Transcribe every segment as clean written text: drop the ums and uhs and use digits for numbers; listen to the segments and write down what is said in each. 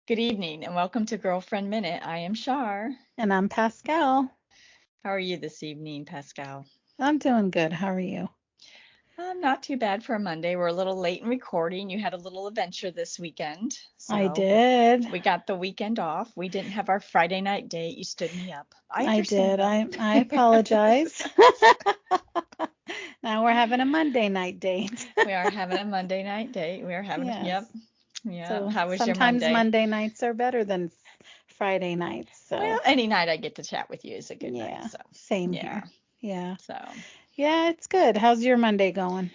Good evening and welcome to Girlfriend Minute. I am Shar. And I'm Pascal. How are you this evening, Pascal? I'm doing good. How are you? Not too bad for a Monday. We're a little late in recording. You had a little adventure this weekend, I so did. we got the weekend off. We didn't have our Friday night date. You stood me up. I I understand did. though. I apologize. Now we're having a Monday night date. We are having a Monday night date. We are having, Yes. yep, yep. So How was your sometimes Monday? Monday nights are better than Friday nights. Well, So any night I get to chat with you is a good night. yeah, So, same yeah. here. Yeah. So Yeah, it's good. How's your Monday going?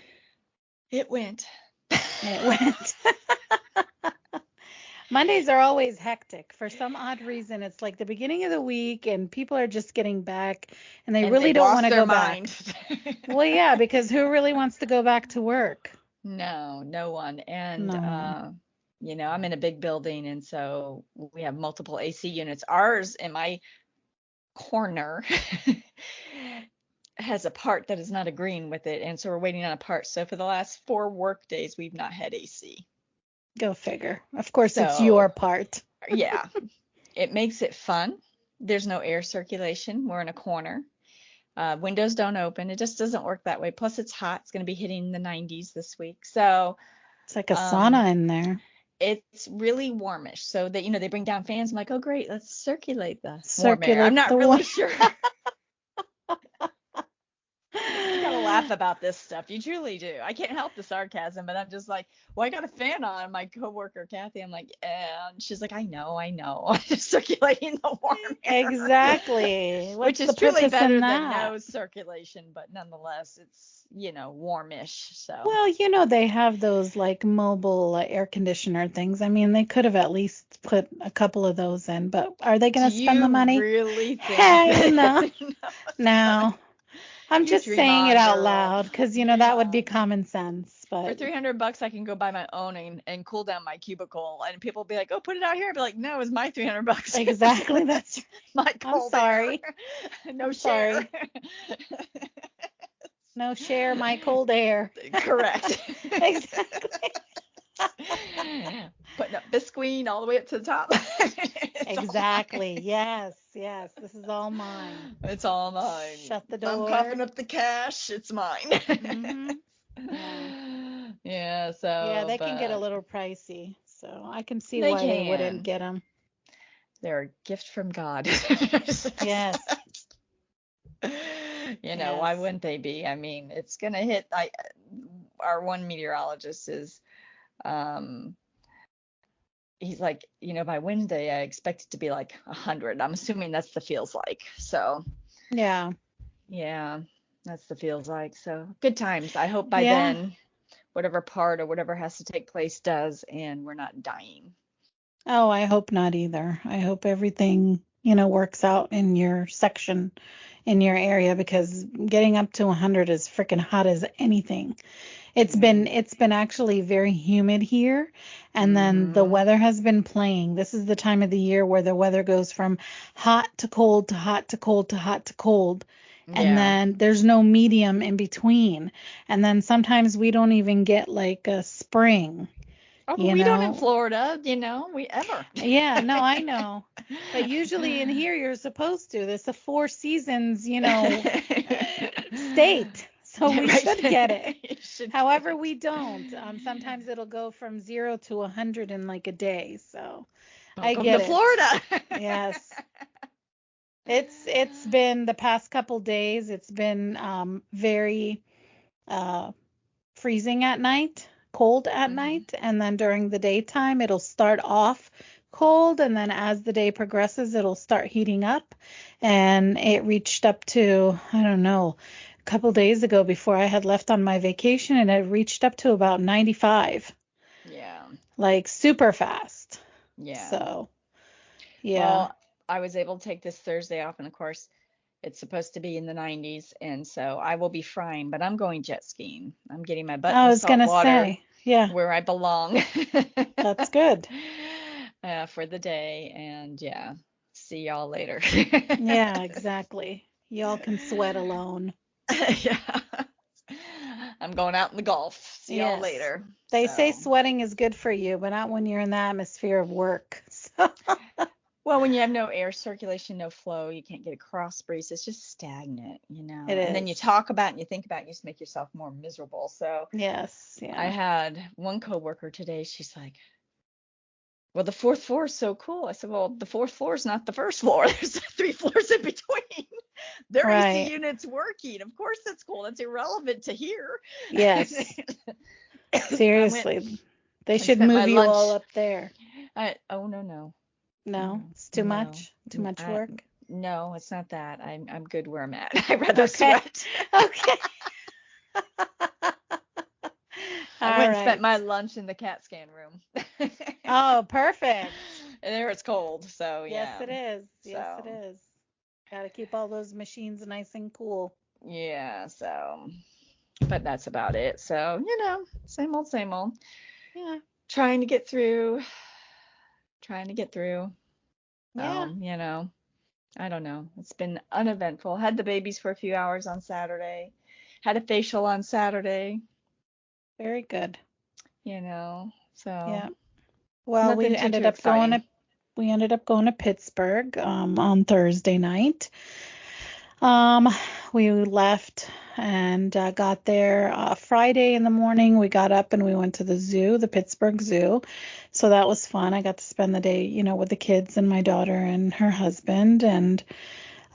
it went. It went. Mondays are always hectic. For some odd reason, it's like the beginning of the week and people are just getting back and they And really they've don't want lost to their go back. mind. Well, yeah, because who really wants to go back to work? No, no one. And No one. I'm in a big building and so we have multiple AC units. Ours in my corner has a part that is not agreeing with it, and so we're waiting on a part. So for the last 4 work days, we've not had AC. Go figure. Of course, it's So your part. yeah, it makes it fun. There's no air circulation. We're in a corner. Windows don't open. It just doesn't work that way. Plus, it's hot. It's going to be hitting the 90s this week. So, It's like a um, sauna in there. it's really warmish. So that, they bring down fans. I'm like, oh, great, let's circulate the warm air. I'm Circulate not the really warm. sure. You gotta laugh about this stuff. You truly do. I can't help the sarcasm, but I'm just like, well, I got a fan on. My coworker Kathy, I'm like, and she's like, I know. I'm just circulating the warm air, Exactly. which What's the is truly purpose in better than that? no circulation, but nonetheless, it's warmish. So Well, they have those like mobile air conditioner things. I mean, they could have at least put a couple of those in, but are they do going to spend the you money? really think Hell no. that? No, it's not. No. I'm You just dream saying it on, out girl. loud because, that would Yeah. be common sense. For But $300, I can go buy my own and cool down my cubicle. And people will be like, "Oh, put it out here." I'd be like, "No, it's my $300. exactly, that's, My I'm cold air, sorry. no I'm share." sorry. No share my cold air. Correct. Exactly. Putting up Bisqueen all the way up to the top. It's all Exactly. mine. Yes, yes. This is all mine. It's all mine. Shut the If I'm door. coughing up the cash, it's mine. Mm-hmm. Yeah. Yeah, Yeah, so, they can get a but little pricey. So I can see they why they wouldn't can. get them. They're a gift from God. Yes. Why Yes. wouldn't they be? I mean, it's gonna hit. Our one meteorologist is, um, he's like, by Wednesday, I expect it to be like 100. I'm assuming that's the feels like. So, Yeah. yeah, that's the feels like. So, good times. I hope by Yeah. then, whatever part or whatever has to take place does, and we're not dying. Oh, I hope not either. I hope everything, works out in your section, in your area, because getting up to 100 is freaking hot as anything. It's Yeah. been it's been actually very humid here, and then the Mm-hmm. weather has been playing. This is the time of the year where the weather goes from hot to cold to hot to cold to hot to cold, and Yeah. then there's no medium in between. And then sometimes we don't even get like a spring, Oh, you we don't in know? Florida, we ever. Yeah, no, I know. But usually in here you're supposed to. There's a four seasons, state. So we should get it. Right. You should get However, it. we don't. Sometimes it'll go from 0 to 100 in like a day. So I Welcome get to it. Florida. Yes. It's been the past couple days, it's been very uh freezing at night, cold at Hmm. night, and then during the daytime it'll start off cold, and then as the day progresses it'll start heating up. And it reached up to, I don't know, a couple days ago before I had left on my vacation, and it reached up to about 95, Yeah. like super fast. Yeah. So, yeah. Well, I was able to take this Thursday off, and of course, it's supposed to be in the 90s, and so I will be frying, but I'm going jet skiing. I'm getting my butt in I the was salt gonna water say, yeah, where I belong that's good. for the day, and yeah, see y'all later. Yeah, exactly. Y'all can sweat alone. Yeah. I'm going out in the Gulf. See y'all Yes. later. They say So, sweating is good for you, but not when you're in the atmosphere of work. So, well, when you have no air circulation, no flow, you can't get a cross breeze. It's just stagnant, it And then you is. talk about it and you think about it, and you just make yourself more miserable. So Yes. I Yeah. had one coworker today. She's like, well, the fourth floor is so cool. I said, well, the fourth floor is not the first floor. There's 3 floors in between. Their AC Right. unit's working. Of course, that's cool. That's irrelevant to here. Yes. I went Seriously. They and should spent my move you all lunch. up there. Oh, no, no, No, no, it's too no. much. Too much work. No, it's not that. I'm good where I'm at. I'd rather Okay. sweat. Okay. I All went and spent right. my lunch in the CAT scan room. Oh, perfect. And there it's cold, so Yes, yeah. it is. Yes, it So is. Got to keep all those machines nice and cool. yeah, but that's about it. So, same old, same old. Yeah. Trying to get through, trying to get through. Yeah. I don't know. It's been uneventful. Had the babies for a few hours on Saturday. Had a facial on Saturday, Very good. so Yeah. Well, nothing too exciting. we ended up going to Pittsburgh on Thursday night. Um, we left and got there Friday in the morning. We got up and we went to the zoo, the Pittsburgh Zoo. So that was fun. I got to spend the day, with the kids and my daughter and her husband. And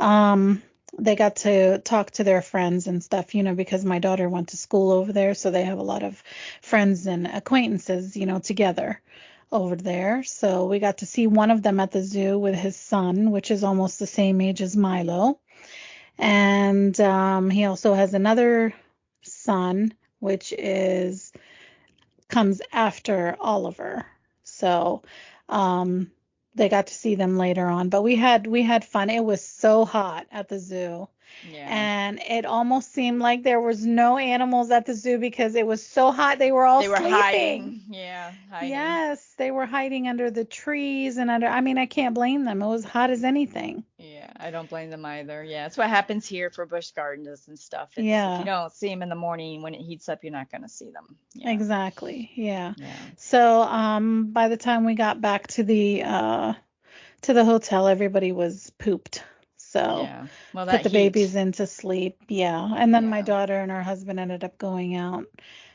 um, they got to talk to their friends and stuff, because my daughter went to school over there. So they have a lot of friends and acquaintances, together over there. So we got to see one of them at the zoo with his son, which is almost the same age as Milo. And he also has another son, which comes after Oliver. So um, they got to see them later on. But we had fun. It was so hot at the zoo. Yeah. And it almost seemed like there was no animals at the zoo because it was so hot they were all They were sleeping. hiding. Yeah, hiding. Yes, they were hiding under the trees and I mean, I can't blame them. It was hot as anything. Yeah, I don't blame them either. Yeah, it's what happens here for bush gardens and stuff. It's if you Yeah. don't see them in the morning when it heats up, you're not going to see them. Yeah. Exactly. Yeah. Yeah. So, by the time we got back to the hotel, everybody was pooped. So, Yeah. Well, put that the heat. babies into sleep. Yeah. And then my Yeah. daughter and her husband ended up going out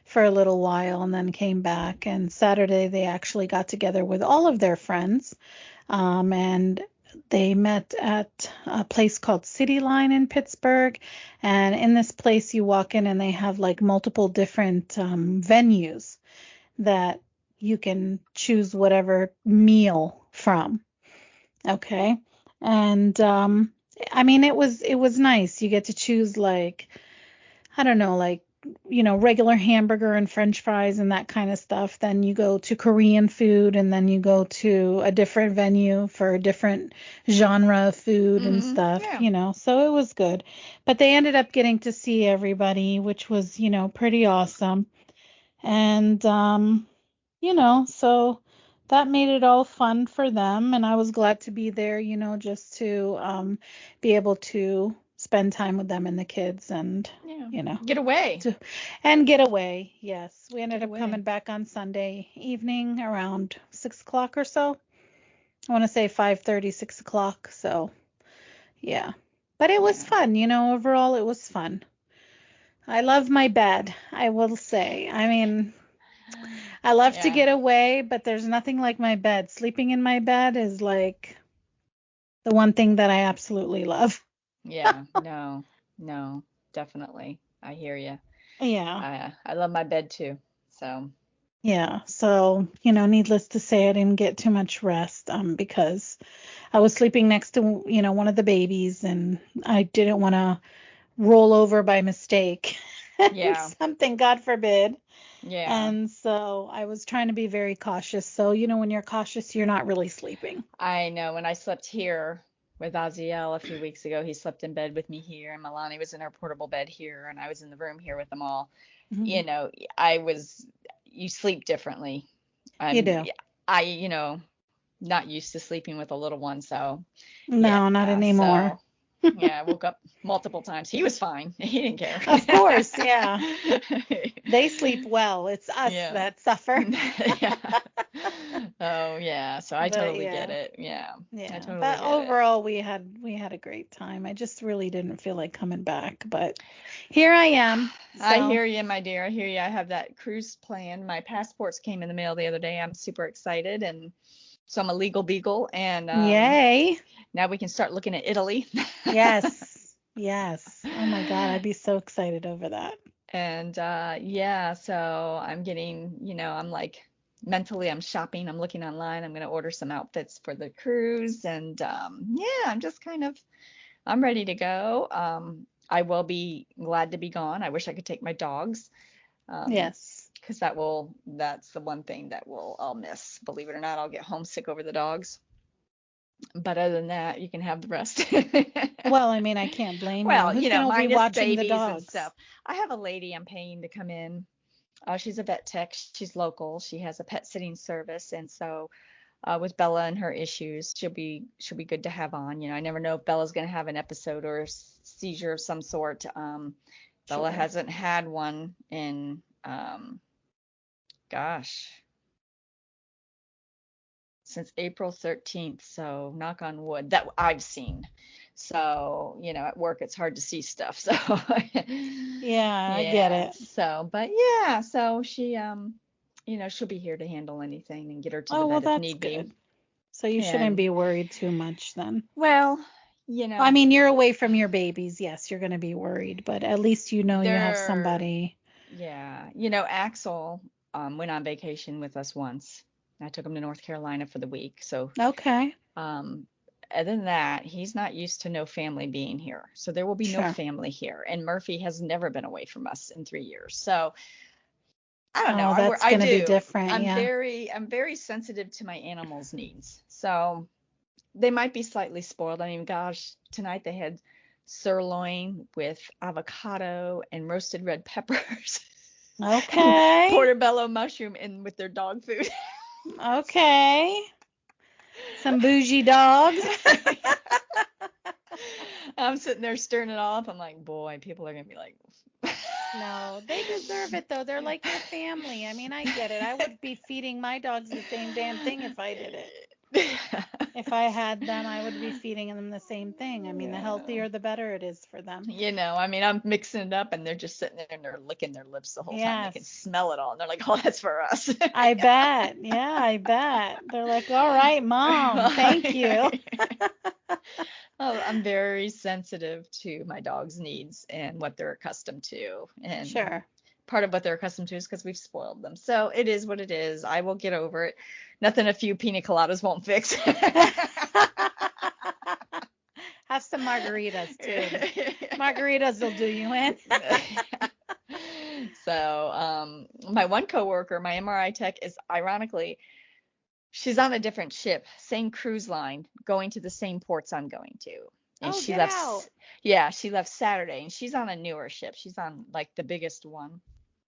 for a little while and then came back. And Saturday they actually got together with all of their friends. And they met at a place called City Line in Pittsburgh. And in this place, you walk in and they have like multiple different venues that you can choose whatever meal from. Okay. And I mean it was nice. You get to choose like I don't know, like regular hamburger and french fries and that kind of stuff. Then you go to Korean food and then you go to a different venue for a different genre of food and stuff, Yeah. So it was good. But they ended up getting to see everybody, which was, pretty awesome. And so that made it all fun for them. And I was glad to be there, just to be able to spend time with them and the kids and, Yeah. you know, Get away. to, and get away. Yes. We ended Get up away. coming back on Sunday evening around 6 o'clock or so. I want to say 5:30, 6 o'clock. So, yeah. But it was Yeah. fun, overall it was fun. I love my bed, I will say. I mean, I love to Yeah. get away, but there's nothing like my bed. Sleeping in my bed is like the one thing that I absolutely love. Yeah. No. No. Definitely. I hear you. Yeah. I love my bed too. So. Yeah. So, needless to say, I didn't get too much rest because I was sleeping next to, one of the babies and I didn't want to roll over by mistake. Yeah. Something, God forbid. Yeah. And so I was trying to be very cautious. So, when you're cautious, you're not really sleeping. I know when I slept here with Aziel a few weeks ago, he slept in bed with me here, and Milani was in her portable bed here, and I was in the room here with them all. Mhm. You know, I was, you sleep differently. You I'm, do. I, not used to sleeping with a little one, so No, not yeah, anymore. Yeah, I woke up multiple times. He was fine. He didn't care. Of course, yeah. They sleep well. It's us Yeah. that suffer. Yeah. Oh, yeah. So I But totally get yeah. it. Yeah. I Yeah, totally but get it. overall we had a great time. I just really didn't feel like coming back, but here I am. I So, hear you, my dear. I hear you. I have that cruise planned. My passports came in the mail the other day. I'm super excited, and so I'm a legal beagle, and yay. now we can start looking at Italy. Yes. Yes. Oh my God, I'd be so excited over that. And yeah, so I'm getting, I'm like mentally I'm shopping, I'm looking online, I'm gonna order some outfits for the cruise, and yeah, I'm just kind of I'm ready to go. I will be glad to be gone. I wish I could take my dogs. Um, Yes. because that's the one thing that I'll miss. Believe it or not, I'll get homesick over the dogs. But other than that, you can have the rest. Well, I mean, I can't blame you. Well, Who's gonna be minus watching the babies and dogs? stuff. I have a lady I'm paying to come in. She's a vet tech. She's local. She has a pet sitting service, and so with Bella and her issues, she'll be good to have on. I never know if Bella's going to have an episode or a seizure of some sort. Bella Sure. hasn't had one in gosh, since April 13th. So knock on wood that I've seen. So, at work it's hard to see stuff. So Yeah, I get yeah. it. So, but yeah, so she'll be here to handle anything and get her to the Oh, well, vet if that's need be. good. So you shouldn't And be worried too much then. well, I mean, you're away from your babies. Yes, you're gonna be worried, but at least you know you have they're somebody. yeah, Axel went on vacation with us once. I took him to North Carolina for the week. So Okay. um other than that, he's not used to no family being here. So there will be no Sure. family here. And Murphy has never been away from us in 3 years. So I don't know. Oh, that's I gonna be do. different. Yeah. I'm very sensitive to my animals' needs. So they might be slightly spoiled. I mean, gosh, tonight they had sirloin with avocado and roasted red peppers and Okay. portobello mushroom in with their dog food. Okay. Some bougie dogs. I'm sitting there stirring it all up. I'm like, boy, people are gonna be like, No, they deserve it though. They're like your family. I mean, I get it. I would be feeding my dogs the same damn thing if I did it. If I had them, I would be feeding them the same thing. I mean, the Yeah. healthier, the better it is for them. I mean, I'm mixing it up and they're just sitting there and they're licking their lips the whole time. They can Yes. smell it all. And they're like, oh, that's for us. I bet. Yeah, I bet. They're like, all right, mom, thank you. Oh, I'm very sensitive to my dog's needs and what they're accustomed to. And Sure. part of what they're accustomed to is because we've spoiled them. So it is what it is. I will get over it. Nothing a few pina coladas won't fix. Have some margaritas too. Margaritas will do you in. So, my one coworker, my MRI tech, is ironically, she's on a different ship, same cruise line, going to the same ports I'm going to. And Oh, she get left, out. yeah, she left Saturday, and she's on a newer ship. She's on like the biggest one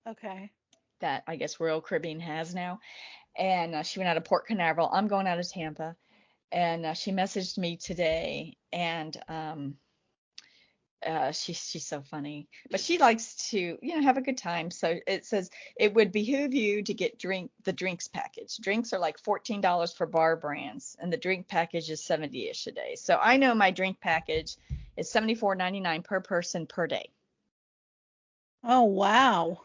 Okay. that I guess Royal Caribbean has now. And she went out of Port Canaveral. I'm going out of Tampa. And she messaged me today, and she's so funny, but she likes to have a good time. So it says it would behoove you to get the drinks package. Drinks are like $14 for bar brands, and the drink package is 70-ish a day. So I know my drink package is $74.99 per person per day. Oh, wow.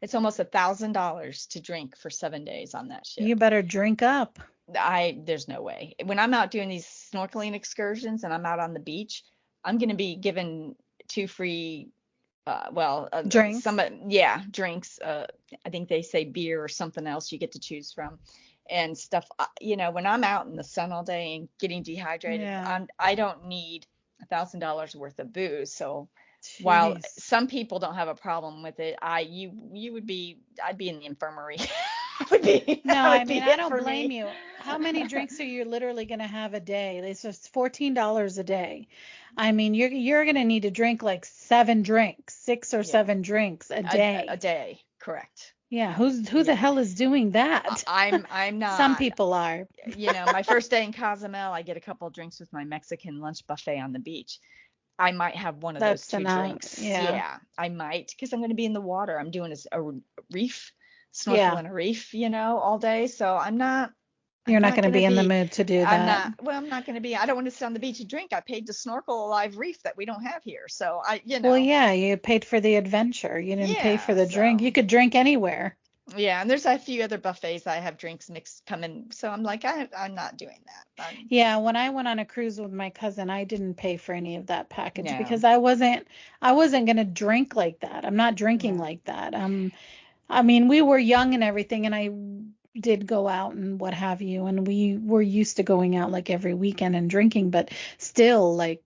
It's almost $1,000 to drink for 7 days on that You ship. better drink up. There's no way. When I'm out doing these snorkeling excursions and I'm out on the beach, I'm going to be given two free Drinks. yeah, drinks. I think they say beer or something else you get to choose from and stuff. When I'm out in the sun all day and getting dehydrated, Yeah. I don't need $1,000 worth of booze. So while Jeez. some people don't have a problem with it, I'd be in the infirmary. would be No, that I would be mean, I it don't for blame me. you. How many drinks are you literally going to have a day? It's just $14 a day. I mean, you're going to need to drink like 7 drinks, 6 or 7 drinks a A day. day, correct. Yeah, who the Yeah. hell is doing that? I'm Some not. people are. My first day in Cozumel, I get a couple of drinks with my Mexican lunch buffet on the beach. I might have one of those That's two enough. drinks. Yeah. Yeah, I might, because I'm going to be in the water. I'm doing a reef, snorkel Yeah. in a reef, all day. So I'm You're not not going to going to be in the be, mood to do I'm that. not, well, I'm not going to be, I don't want to sit on the beach and drink. I paid to snorkel a live reef that we don't have here. So Well, yeah, you paid for the adventure. You didn't pay for yeah, the drink. so. You could drink anywhere. Yeah, and there's a few other buffets I have drinks mixed coming. So I'm like, I'm not doing that. Yeah, when I went on a cruise with my cousin, I didn't pay for any of that package No, because I wasn't going to drink like that. I'm not drinking no. like that. I mean, we were young and everything, and I did go out and what have you, and we were used to going out like every weekend and drinking, but still, like,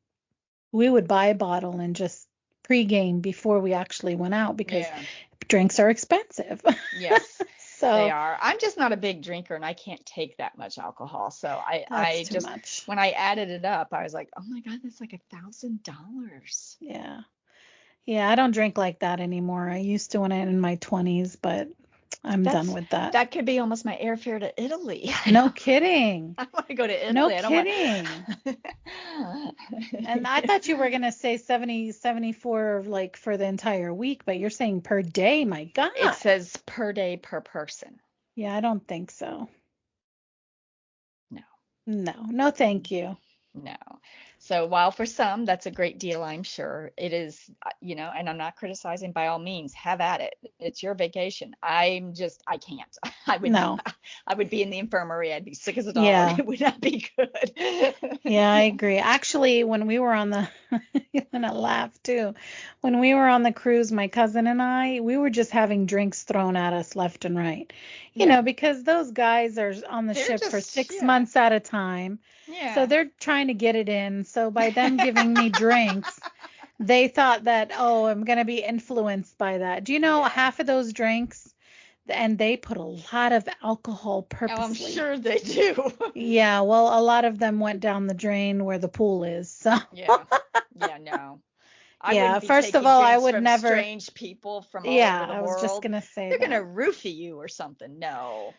we would buy a bottle and just pregame before we actually went out because Yeah. drinks are expensive. Yes, they So are. I'm just not a big drinker and I can't take that much alcohol. So that's I too just, much. when I added it up, I was like, oh my God, that's like $1,000. Yeah. Yeah, I don't drink like that anymore. I used to when I in my 20s, but I'm done That's with that. that could be almost my airfare to Italy. No kidding. I want to go to No Italy. I don't want. kidding. And I thought you were going to say 70, 74 like for the entire week, but you're saying per day. My It God. says per day per person. Yeah, I don't think so. No. No, no, thank you. No. So while for some that's a great deal, I'm sure it is, and I'm not criticizing by all means, have at it. It's your vacation. I can't. I would, No. I would be in the infirmary. I'd be sick as a dog. Yeah. It would not be good. Yeah, I agree. Actually, when we were on the, you're gonna laugh too. When we were on the cruise, my cousin and I, we were just having drinks thrown at us left and right. Yeah. Because those guys are on the They're ship for just, 6 months at a time. So yeah. they're trying to get it in. So by them giving me drinks, they thought that, oh, I'm gonna be influenced by that. Do you know Yeah. half of those drinks, and they put a lot of alcohol Oh, I'm purposely. sure they do. Yeah, well, a lot of them went down the drain where the pool is. So, Yeah. Yeah, no. I yeah, wouldn't be first of taking all, I drinks would from never. strange people from all over Yeah, the I was just world. gonna say They're gonna that. roofie you or something. No.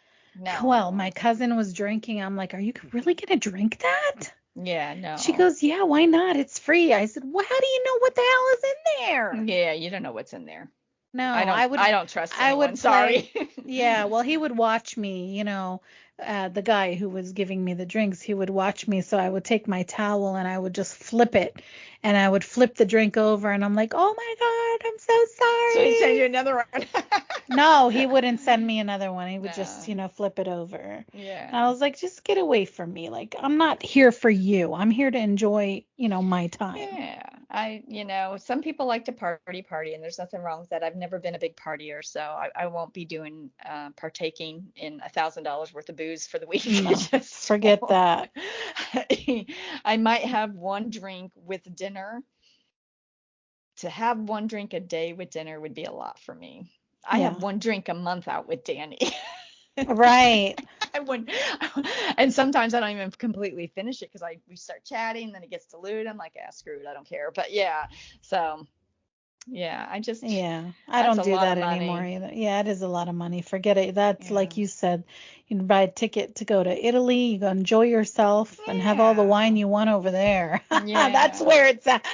Well, my No. cousin was drinking. I'm like, are you really gonna drink that? Yeah, She no. goes, yeah, why not? It's free. I said, well, how do you know what the hell is in there? Yeah, you don't know what's in there. No, I would I don't trust I anyone. would play. Sorry. Yeah, well, he would watch me, the guy who was giving me the drinks, he would watch me, so I would take my towel and I would just flip it and I would flip the drink over and I'm like, "Oh my God, I'm so So he send you sorry." another one. No, he wouldn't send me another one. He would just, No. flip it over. And Yeah. I was like, "Just get away from me. Like, I'm not here for you. I'm here to enjoy, my time." Yeah. Some people like to party, and there's nothing wrong with that. I've never been a big partier, so I won't be doing partaking in $1,000 worth of booze for the week. No, Just forget won't. that. I might have one drink with dinner. To have one drink a day with dinner would be a lot for me. I have Yeah. one drink a month out with Danny. Right. I wouldn't, and sometimes I don't even completely finish it because we start chatting, then it gets diluted. I'm like, screw it, I don't care. But yeah, so yeah, Yeah, I that's don't a do lot that of anymore money. either. Yeah, it is a lot of money. Forget it. That's Yeah, like you said, you can buy a ticket to go to Italy, you go enjoy yourself and have all the wine yeah, you want over there. That's yeah. where it's at.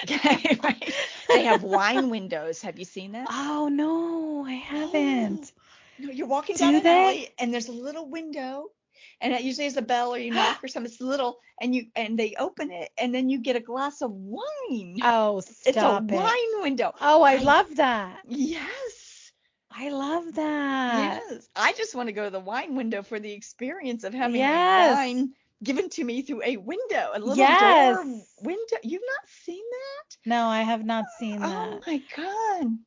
Right. They have wine windows. Have you seen that? Oh no, I Oh, haven't. no, you're walking down Do an they? alley and there's a little window, and it usually is a bell or you knock or something. It's little, and they open it and then you get a glass of wine. Oh, It's a stop it. wine window. Oh, I I love that. Yes. I love that. Yes. I just want to go to the wine window for the experience of having Yes. wine given to me through a window, a little Yes. door window. You've not seen that? No, I have not seen Oh that. my God.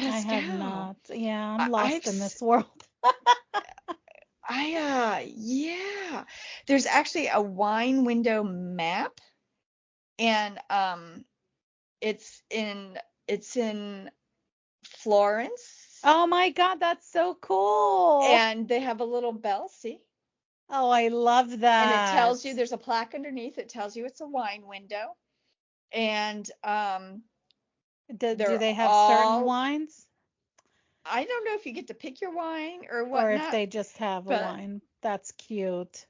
I have Pascal. not. Yeah, I'm I, I've lost in s- this world. yeah. There's actually a wine window map, and it's in Florence, Oh my God, that's so cool. and they have a little bell, see? Oh, I love And it that. tells you there's a plaque underneath. It tells you it's a wine window, and Do they're they have certain all. wines I don't know if you get to pick your wine or or if whatnot, they just have a but wine? That's cute.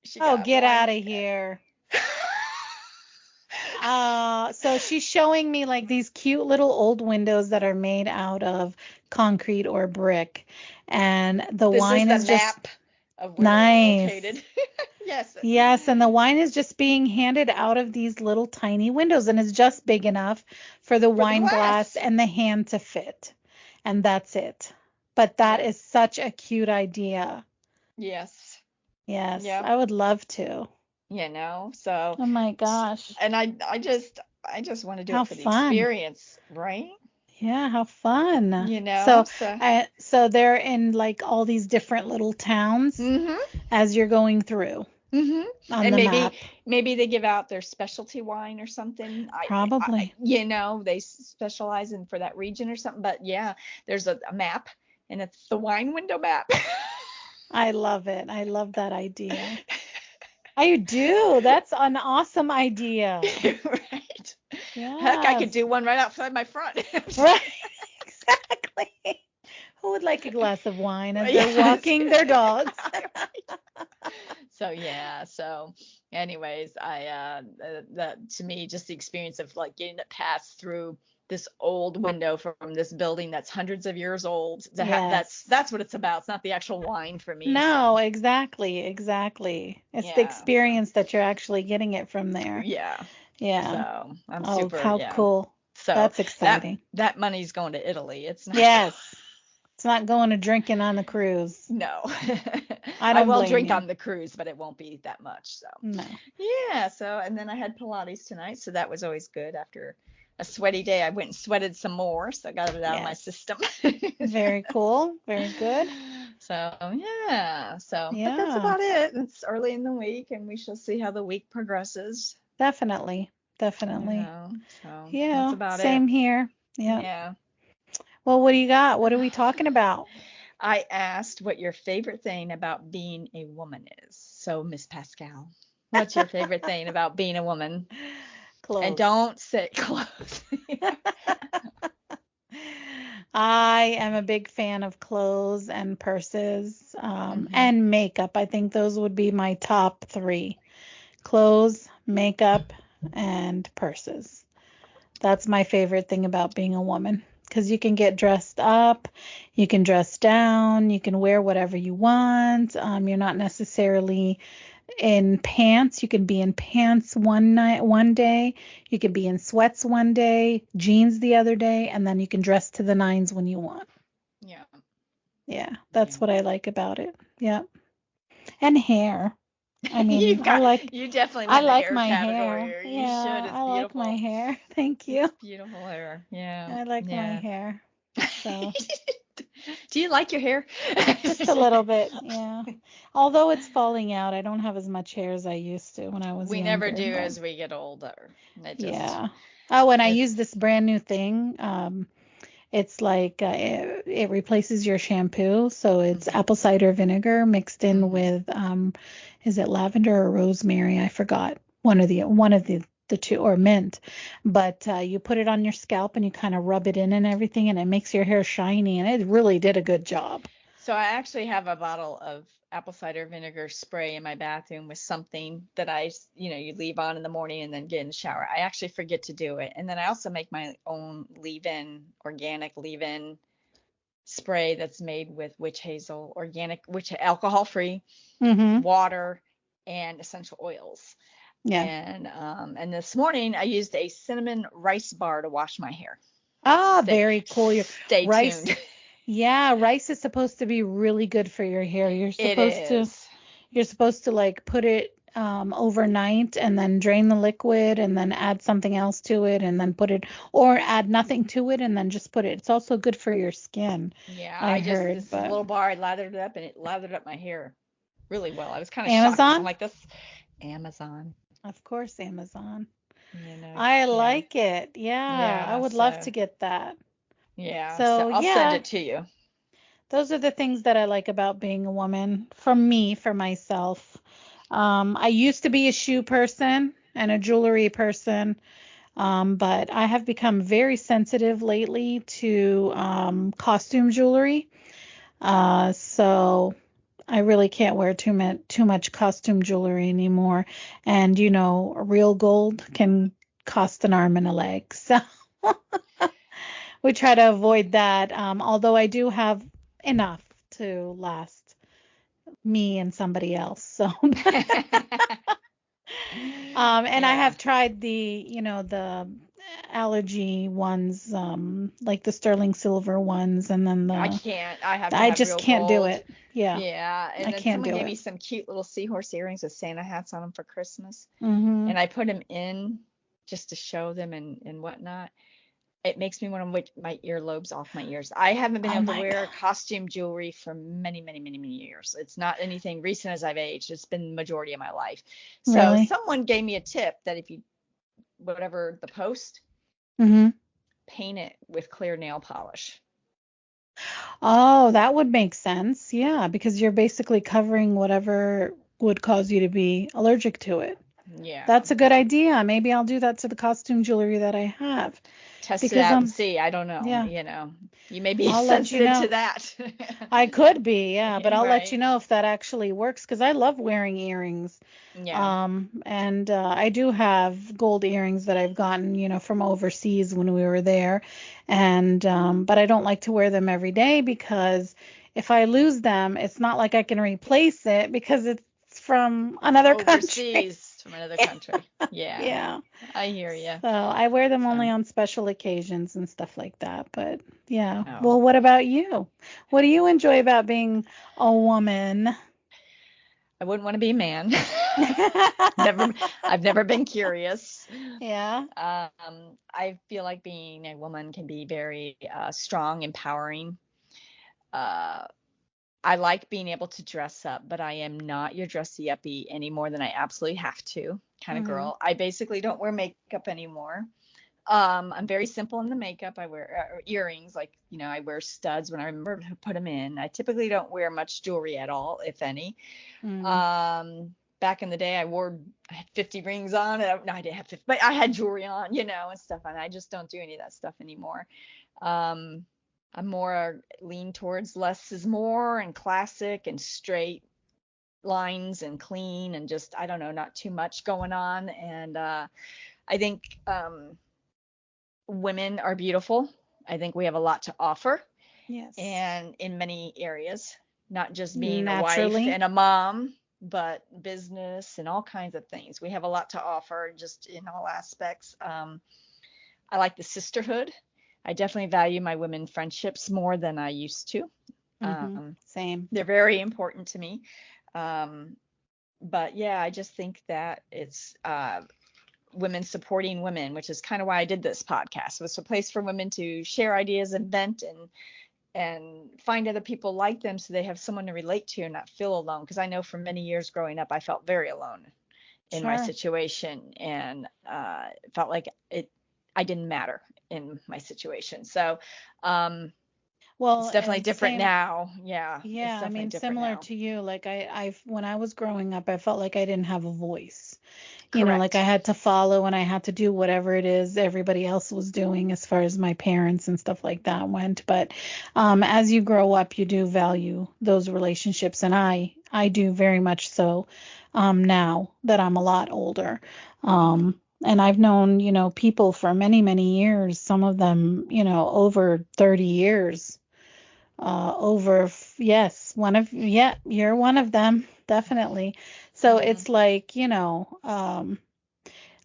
she Oh, got get wine. out of here. So she's showing me like these cute little old windows that are made out of concrete or brick, and the This is wine the is just map of where we're nice. located. Yes. Yes, and the wine is just being handed out of these little tiny windows, and it's just big enough for the For the wine glass glass. and the hand to fit. And that's it. But that Yep. is such a cute idea. Yes. Yes, Yep. I would love to. So, Oh my gosh. and I just want to do How it for the fun. experience, right? Yeah, how fun. So, So. so they're in like all these different little towns Mhm. as you're going through Mhm. on And the map. maybe they give out their specialty wine or something. Probably. They specialize in for that region or something. But yeah, there's a map, and it's the wine window map. I love it. I love that idea. I do. That's an awesome idea. Right. Heck, I could Yes. do one right outside my front. Right. Exactly. Who would like a glass of wine as they're Yes. walking their dogs? So yeah. So, anyways, that to me, just the experience of like getting to pass through this old window from this building that's hundreds of years old. Yes. That's what it's about. It's not the actual wine for me. So No, exactly, exactly. It's the yeah. experience that you're actually getting it from there. Yeah. Yeah. So I'm Oh, super. how Yeah. cool. So That's exciting. that money's going to Italy. It's not. Yes. It's not going to drinking on the cruise. No. I I don't will blame drink you. on the cruise, but it won't be that much. So No. yeah. So and then I had Pilates tonight, so that was always good after a sweaty day. I went and sweated some more, so I got it out of my Yes. system. Very cool. Very good. So yeah. So but that's Yeah, about it. It's early in the week, and we shall see how the week progresses. definitely. You Definitely. know. So that's Yeah, about it. same here. Yeah. Yeah. Well, what do you got? What are we talking about? I asked what your favorite thing about being a woman is. So, Miss Pascal, what's your favorite thing about being a woman? And Clothes. don't say clothes. I am a big fan of clothes and purses, Hmm. and makeup. I think those would be my top three. Clothes, makeup, and purses. That's my favorite thing about being a woman because you can get dressed up, you can dress down, you can wear whatever you want. You're not necessarily in pants. You can be in pants one day, you can be in sweats one day, jeans the other day, and then you can dress to the nines when you want. Yeah. Yeah, Yeah. that's what I like about it. Yeah. And hair. I mean, You've got you definitely I went in the like hair my hair. category. You should. Yeah, It's I like my beautiful. hair. Thank It's you. beautiful hair. Yeah. I like my Yeah. hair. So, Do you like your hair? just a little bit, yeah. Although it's falling out, I don't have as much hair as I used to when I was We never younger, do but as we get older. It just yeah. Oh, and I use it's this brand new thing. It's like it replaces your shampoo, so it's mhm, apple cider vinegar mixed in mhm. with is it lavender or rosemary? I forgot. One of the two, or mint. But you put it on your scalp and you kind of rub it in and everything, and it makes your hair shiny, and it really did a good job. So I actually have a bottle of apple cider vinegar spray in my bathroom with something that you leave on in the morning and then get in the shower. I actually forget to do it. And then I also make my own organic leave-in spray that's made with witch hazel, organic, witch alcohol free, Mm-hmm. water, and essential oils. Yeah. And this morning I used a cinnamon rice bar to wash my hair. Ah, Stay very cool. Your stay rice. tuned. Yeah, rice is supposed to be really good for your hair. It is. You're supposed to like put it overnight and then drain the liquid and then add something else to it and then put it, or add nothing to it and then just put it. It's also good for your skin, Yeah, I I just heard, this but little bar, I lathered it up and it lathered up my hair really well. I was kind of shocked because I'm Amazon? like this Amazon, Of course, Amazon. you know. I Yeah. like it. Yeah, I Yeah, would love so to get that. so So, I'll send yeah, it to you. those are the things that I like about being a woman. From me, for myself. I used to be a shoe person and a jewelry person, but I have become very sensitive lately to costume jewelry. So I really can't wear too much costume jewelry anymore. And real gold can cost an arm and a leg. So we try to avoid that. Although I do have enough to last me and somebody else. So and I Yeah. have tried the allergy ones, like the sterling silver ones, and then I can't. I have to I have just real can't do gold. it. Yeah, Yeah. I And then can't someone do gave it. me some cute little seahorse earrings with Santa hats on them for Christmas. Mhm. And I put them in just to show them and whatnot. It makes me want to wipe my earlobes off my ears. I haven't been Oh able to my God. wear costume jewelry for many, many, many, many years. It's not anything recent as I've aged. It's been the majority of my life. So Really? someone gave me a tip that if you, whatever the post, Mhm. paint it with clear nail polish. Oh, that would make sense. Yeah, because you're basically covering whatever would cause you to be allergic to it. Yeah. That's a good idea. Maybe I'll do that to the costume jewelry that I have Test it because out and see. I don't know. yeah, You may be I'll let you sensitive to know. that. I could be, yeah, but I'll let you Right. know if that actually works because I love wearing earrings. Yeah. And I do have gold earrings that I've gotten, from overseas when we were there. And but I don't like to wear them every day because if I lose them, it's not like I can replace it because it's from another country. Overseas from another country. Yeah. Yeah. I hear you. So I wear them only So, on special occasions and stuff like that. But yeah. oh. Well, what about you? What do you enjoy about being a woman? I wouldn't want to be a man. Never, I've never been curious. Yeah. I feel like being a woman can be very strong, empowering. Uh, I like being able to dress up, but I am not your dressy uppy any more than I absolutely have to kind of Mhm. girl. I basically don't wear makeup anymore. I'm very simple in the makeup. I wear earrings, like, I wear studs when I remember to put them in. I typically don't wear much jewelry at all, if any. Mhm. Back in the day, I had 50 rings on. No, I didn't have 50, but I had jewelry on, and stuff. And I just don't do any of that stuff anymore. Um, I'm more lean towards less is more and classic and straight lines and clean and just, I don't know, not too much going on. And I think women are beautiful. I think we have a lot to offer Yes. and in many areas, not just being a wife Naturally. and a mom, but business and all kinds of things. We have a lot to offer just in all aspects. I like the sisterhood. I definitely value my women friendships more than I used to. Mhm. Um, Same. they're very important to me. Um, but yeah, I just think that it's women supporting women, which is kind of why I did this podcast. It was a place for women to share ideas and vent and find other people like them so they have someone to relate to and not feel alone. Because I know for many years growing up, I felt very alone in my Sure. situation and felt like I didn't matter in my situation. So it's Well, definitely and different same. now. Yeah, it's Yeah, I definitely mean, different similar now. to you, like when I was growing up, I felt like I didn't have a voice. Like I Correct. had to follow and I had to do whatever it is everybody else was doing as far as my parents and stuff like that went. But as you grow up, you do value those relationships, and I do very much so now that I'm a lot older. And I've known, people for many, many years, some of them, over 30 years. Yes, yeah, you're one of them, definitely. So Hmm. it's like,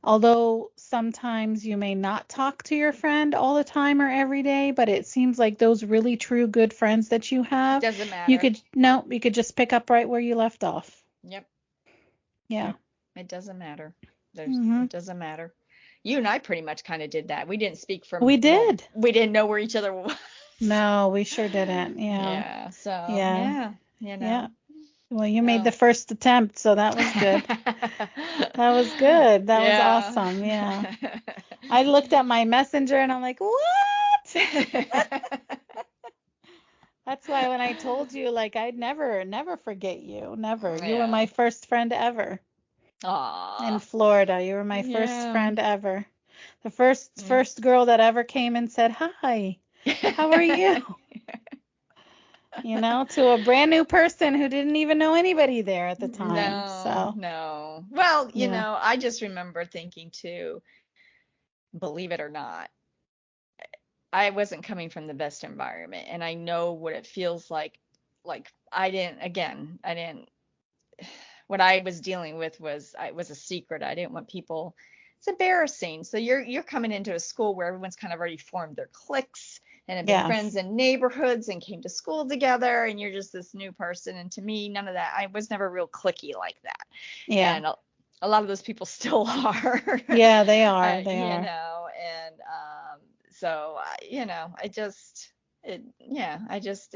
although sometimes you may not talk to your friend all the time or every day, but it seems like those really true good friends that you have, Doesn't matter. you could just pick up right where you left off. Yep. Yeah. Yep. It doesn't matter. Hmm. It doesn't matter. You and I pretty much kind of did that. We didn't speak We from, well, did. we didn't know where each other was. No, we sure didn't. Yeah. Yeah. So, Yeah. yeah, Yeah. Well, you made the So. first attempt, so that was good. That was good. That was Yeah. awesome. Yeah. I looked at my messenger and I'm like, what? That's why when I told you, like, I'd never forget you. Never. You were Yeah. my first friend ever in Aw. Florida. You were my first Yeah. friend ever. The first Mm. first girl that ever came and said, "Hi, how are you?" To a brand new person who didn't even know anybody there at the time. No, So, no. Well, yeah. I just remember thinking too. believe it or not, I wasn't coming from the best environment, and I know what it feels like. Like I didn't, what I was dealing with was a secret. I didn't want people, it's embarrassing. So you're coming into a school where everyone's kind of already formed their cliques and have been Yes. friends in neighborhoods and came to school together, and you're just this new person. And to me, none of that. I was never real cliquey like that. Yeah. And a lot of those people still are. Yeah, they are. They You are. know, and so you know, I just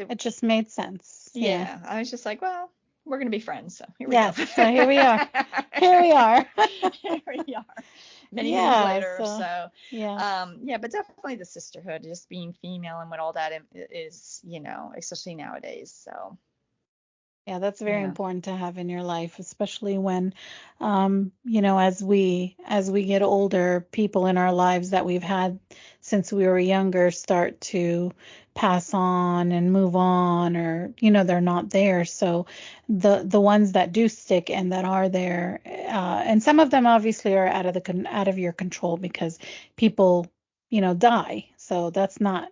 It just made sense. Yeah. yeah, I was just like, well, we're gonna be friends, so here we go. Yes. So here we are. Here we are. Here we are, many moons Yeah. later. So, So, yeah. yeah, but definitely the sisterhood, just being female and what all that is, you know, especially nowadays. So, Yeah, that's very yeah, important to have in your life, especially when, as we get older, people in our lives that we've had since we were younger start to pass on and move on, or they're not there. So the ones that do stick and that are there, and some of them obviously are out of your control because people, die. So that's not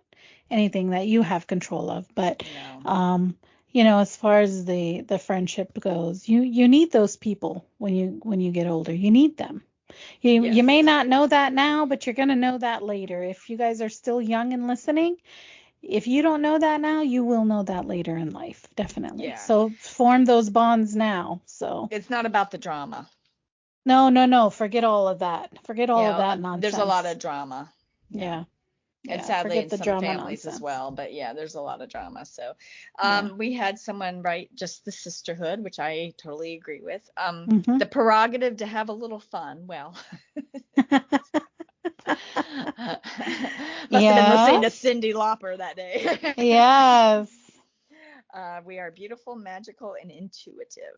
anything that you have control of, but no, um as far as the friendship goes, you need those people when you get older. You need them. You may yes, not know that now, but you're gonna know that later. If you guys are still young and listening, if you don't know that now, you will know that later in life, definitely. yeah, So form those bonds now. So it's not about the drama. no, no, no, forget all of that. Forget You all of know, that there's a lot nonsense. of drama. Yeah. Yeah, And yeah, sadly forget in the some drama families as nonsense. well, but yeah, there's a lot of drama. So Yeah. we had someone write just the sisterhood, which I totally agree with. Hmm. The prerogative to have a little fun. Well, must have been listening to Yes. Cyndi Lauper that day. Yes. We are beautiful, magical, and intuitive.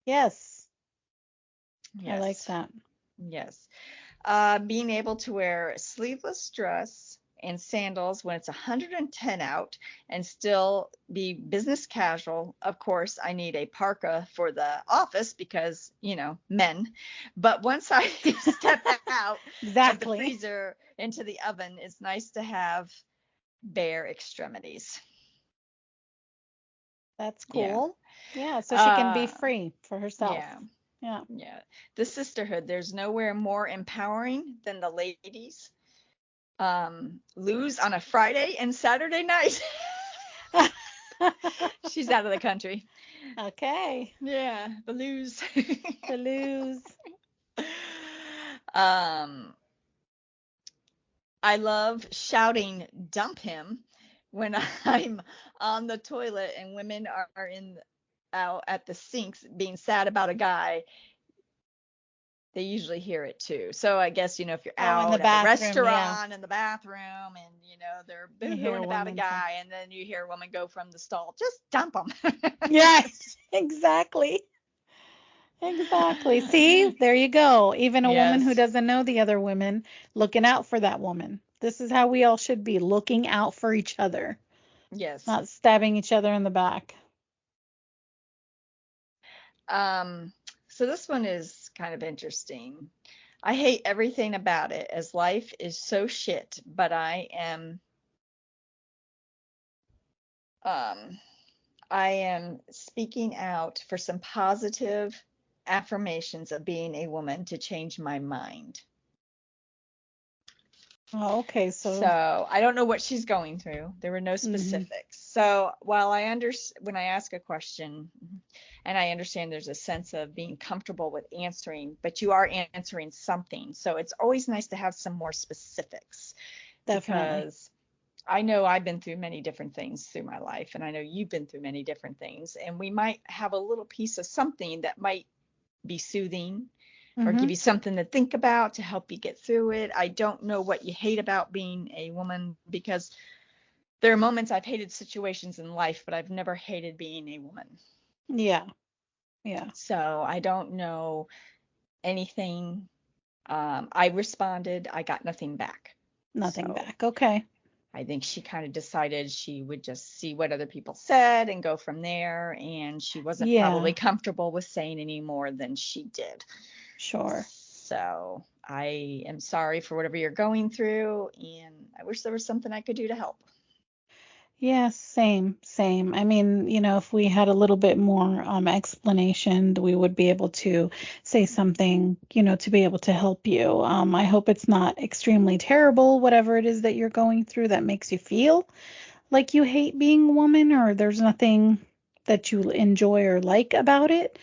Yes. I like Yes, that. yes. Being able to wear a sleeveless dress and sandals when it's 110 out and still be business casual. Of course, I need a parka for the office because, men. But once I step out of the Exactly. freezer into the oven, it's nice to have bare extremities. That's Yeah. cool. Yeah, so she can be Uh, free for herself. yeah. Yeah. Yeah. The sisterhood, there's nowhere more empowering than the ladies lose on a Friday and Saturday night. She's out of the country. Okay. Yeah, the lose. The lose. um, I love shouting "dump him" when I'm on the toilet and women are in out at the sinks being sad about a guy. They usually hear it too. So I guess, if you're Oh, in the out at a bathroom, yeah. restaurant in the bathroom and, they're You hear boohooing a about a woman say. guy, and then you hear a woman go from the stall, just dump him. Yes, exactly. Exactly. See, there you go. Even a woman who Yes. doesn't know the other women looking out for that woman. This is how we all should be, looking out for each other, Yes. not stabbing each other in the back. Um, so this one is kind of interesting. I hate everything about it as life is so shit, but um I am speaking out for some positive affirmations of being a woman to change my mind. Oh, okay, so So I don't know what she's going through. There were no mhm. specifics. So while when I ask a question, and I understand there's a sense of being comfortable with answering, but you are answering something. So it's always nice to have some more specifics, Definitely. because I know I've been through many different things through my life, and I know you've been through many different things, and we might have a little piece of something that might be soothing or Mm-hmm. give you something to think about to help you get through it. I don't know what you hate about being a woman, because there are moments I've hated situations in life, but I've never hated being a woman. Yeah. Yeah. So I don't know anything. I responded, I got nothing back. Nothing So back. Okay. I think she kind of decided she would just see what other people said and go from there. And she wasn't probably Yeah, comfortable with saying any more than she did. sure. So I am sorry for whatever you're going through, and I wish there was something I could do to help. Yeah, same. I mean, if we had a little bit more explanation, we would be able to say something, to be able to help you. I hope it's not extremely terrible, whatever it is that you're going through that makes you feel like you hate being a woman or there's nothing that you enjoy or like about it.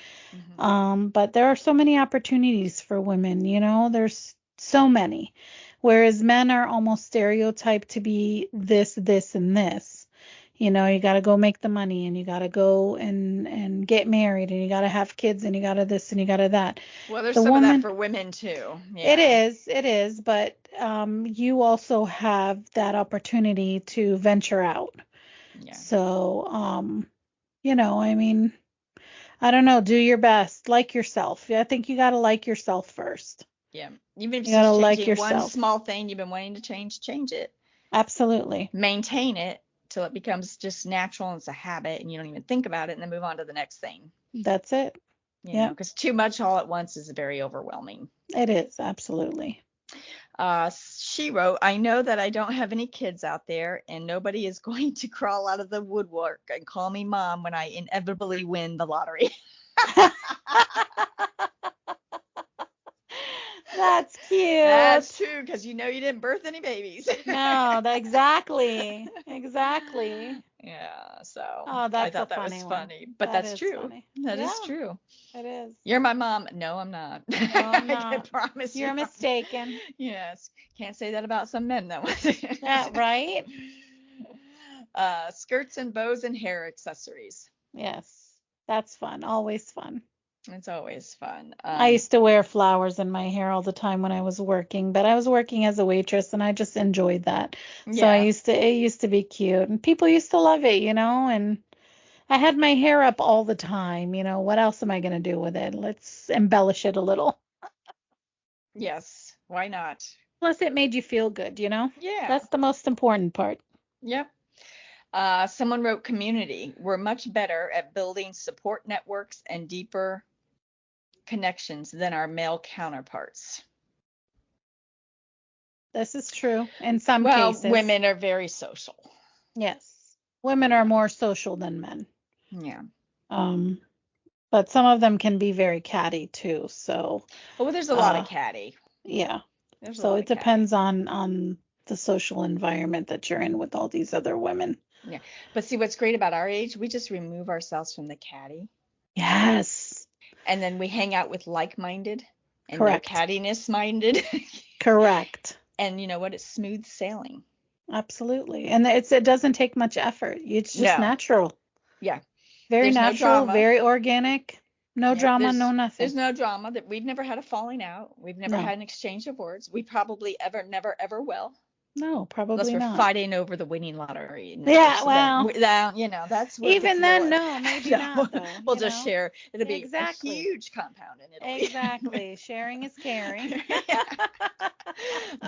Hmm. But there are so many opportunities for women, there's so many. Whereas men are almost stereotyped to be this, this, and this. You got to go make the money and you got to go and get married and you got to have kids and you got to this and you got to that. Well, there's The some of that woman, for women too. it Yeah. is, it is, but you also have that opportunity to venture out. Yeah. So, I mean, I don't know, do your best, like yourself. I think you got to like yourself first. Yeah. Even if You it's got to just like changing one yourself. small thing you've been wanting to change it. Absolutely. Maintain it till it becomes just natural and it's a habit and you don't even think about it and then move on to the next thing. That's it. Yep, Because too much all at once is very overwhelming. it is. Absolutely. She wrote, I know that I don't have any kids out there and nobody is going to crawl out of the woodwork and call me mom when I inevitably win the lottery. That's That's cute. true because you didn't birth any babies. No, exactly. Exactly. Yeah, so Oh, I that's a thought that was funny one. funny, but That that's is true. funny. That is Yeah, true. it is. You're my mom. No, I'm not. No, I'm I can not. promise you. You're mistaken. Yes, can't say that about some men though. Yeah, right? Skirts and bows and hair accessories. Yes. That's fun. Always fun. It's always fun. I used to wear flowers in my hair all the time when I was working, but I was working as a waitress and I just enjoyed that. So Yeah. it used to be cute and people used to love it, and I had my hair up all the time, what else am I going to do with it? Let's embellish it a little. Yes. Why not? Plus it made you feel good. Yeah. That's the most important part. Yep. Someone wrote community. We're much better at building support networks and deeper connections than our male counterparts. This is true in some Well, cases. women are very social. Yes. Women are more social than men. Yeah. Um, but some of them can be very catty too. So, Well, there's a lot of uh, catty. yeah. There's a So lot it of catty. depends on the social environment that you're in with all these other women. Yeah. But see, what's great about our age, we just remove ourselves from the catty Yes. and then we hang out with like-minded and no Correct. cattiness minded. Correct. And you know what? It's smooth sailing. Absolutely. And it doesn't take much effort. It's just No. natural. Yeah. Very There's no natural, drama. very organic. No Yep. drama, no There's nothing. no drama that we've never had a falling out. We've never No. had an exchange of words. We probably ever, never, ever will. No, Unless probably we're not. fighting over the winning lottery number. Yeah, So then, well, that's where it gets even a little. then, no, maybe No, not though, we'll just share. It'll be a Exactly. huge compound in Italy. Exactly. Sharing is caring. Yeah.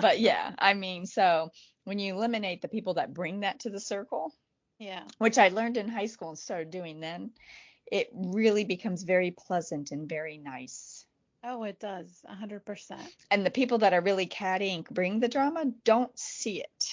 But yeah, I mean, so when you eliminate the people that bring that to the circle, Yeah. which I learned in high school and started doing then, it really becomes very pleasant and very nice. Oh, it does. 100%. And the people that are really catty and bring the drama don't see it.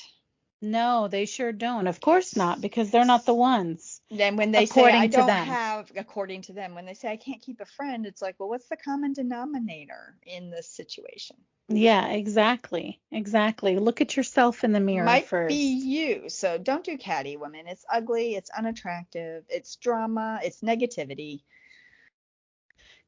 No, they sure don't. Of course not, because they're not the ones, Then when they say I according to don't them. have, according to them, when they say I can't keep a friend, it's like, well, what's the common denominator in this situation? Yeah, exactly. Exactly. Look at yourself in the mirror Might be first. you. So don't do catty women. It's ugly, it's unattractive, it's drama, it's negativity.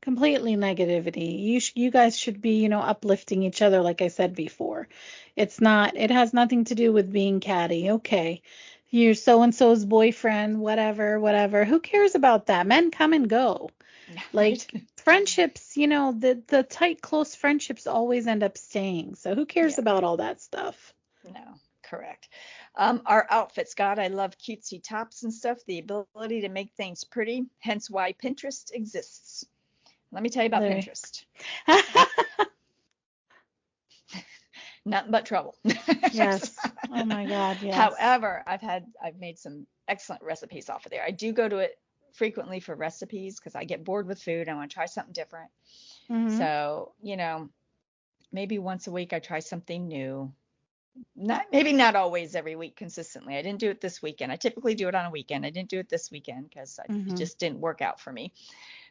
Completely negativity. You guys should be, uplifting each other, like I said before. It has nothing to do with being catty. Okay. You're so and so's boyfriend, whatever, whatever. Who cares about that? Men come and go. Right? Like friendships, the tight, close friendships always end up staying. So who cares Yeah, about all that stuff? no, correct. Our outfits, God, I love cutesy tops and stuff, the ability to make things pretty, hence why Pinterest exists. Let me tell you about There. Pinterest. Nothing but trouble. Yes. Oh my God, yes. However, I've made some excellent recipes off of there. I do go to it frequently for recipes because I get bored with food. I want to try something different. Hmm. So, maybe once a week I try something new. Maybe not always every week consistently. I didn't do it this weekend. I typically do it on a weekend. I didn't do it this weekend because it just didn't work out for me.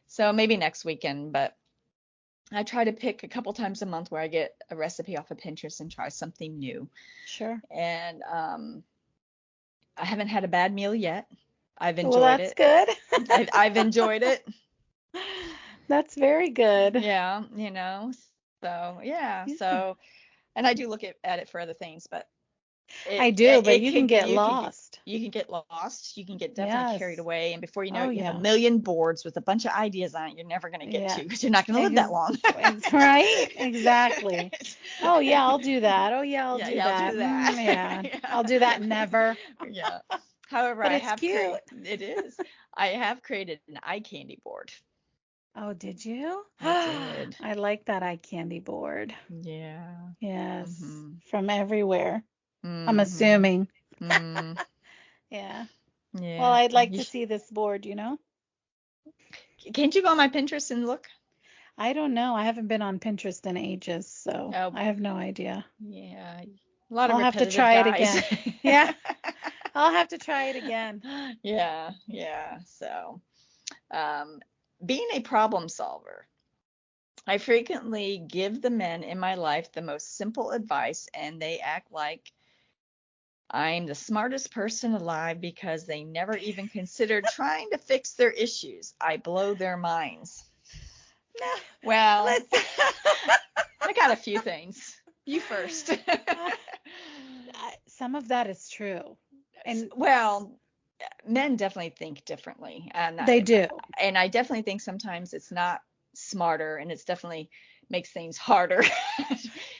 So maybe next weekend, but I try to pick a couple times a month where I get a recipe off of Pinterest and try something new. Sure. And I haven't had a bad meal yet. I've Well, enjoyed that's it. good. I've enjoyed it. That's very good. Yeah, So yeah, so and I do look at it for other things, but I do, but it you can could get lost. you can get lost. You can get definitely carried Yes. away, and before you know Oh, it, you have a yeah. million boards with a bunch of ideas on it you're never going to get Yeah. to because you're not going to live that long. Right? Exactly. Oh, yeah, I'll do that. Oh, yeah, I'll Yeah, do yeah, I'll that. do that. Yeah. Yeah. I'll do that never. Yeah. However, But I it's have cute. it is. I have created an eye candy board. Oh, did you? I did. I like that eye candy board. Yeah. Yes. Mhm. From everywhere. I'm Mhm. assuming. Mm. Yeah. Well, Yeah. I'd like to see this board, Can't you go on my Pinterest and look? I don't know. I haven't been on Pinterest in ages, so Oh, I have no idea. yeah. A lot of I'll have to repetitive try it guys. again. Yeah, I'll have to try it again. Yeah, yeah. So, being a problem solver, I frequently give the men in my life the most simple advice, and they act like I'm the smartest person alive because they never even considered trying to fix their issues. I blow their minds. No, Well, let's. I got a few things. You first. Some of that is true, and Well, men definitely think differently, they do. and I definitely think sometimes it's not smarter, and it's definitely makes things harder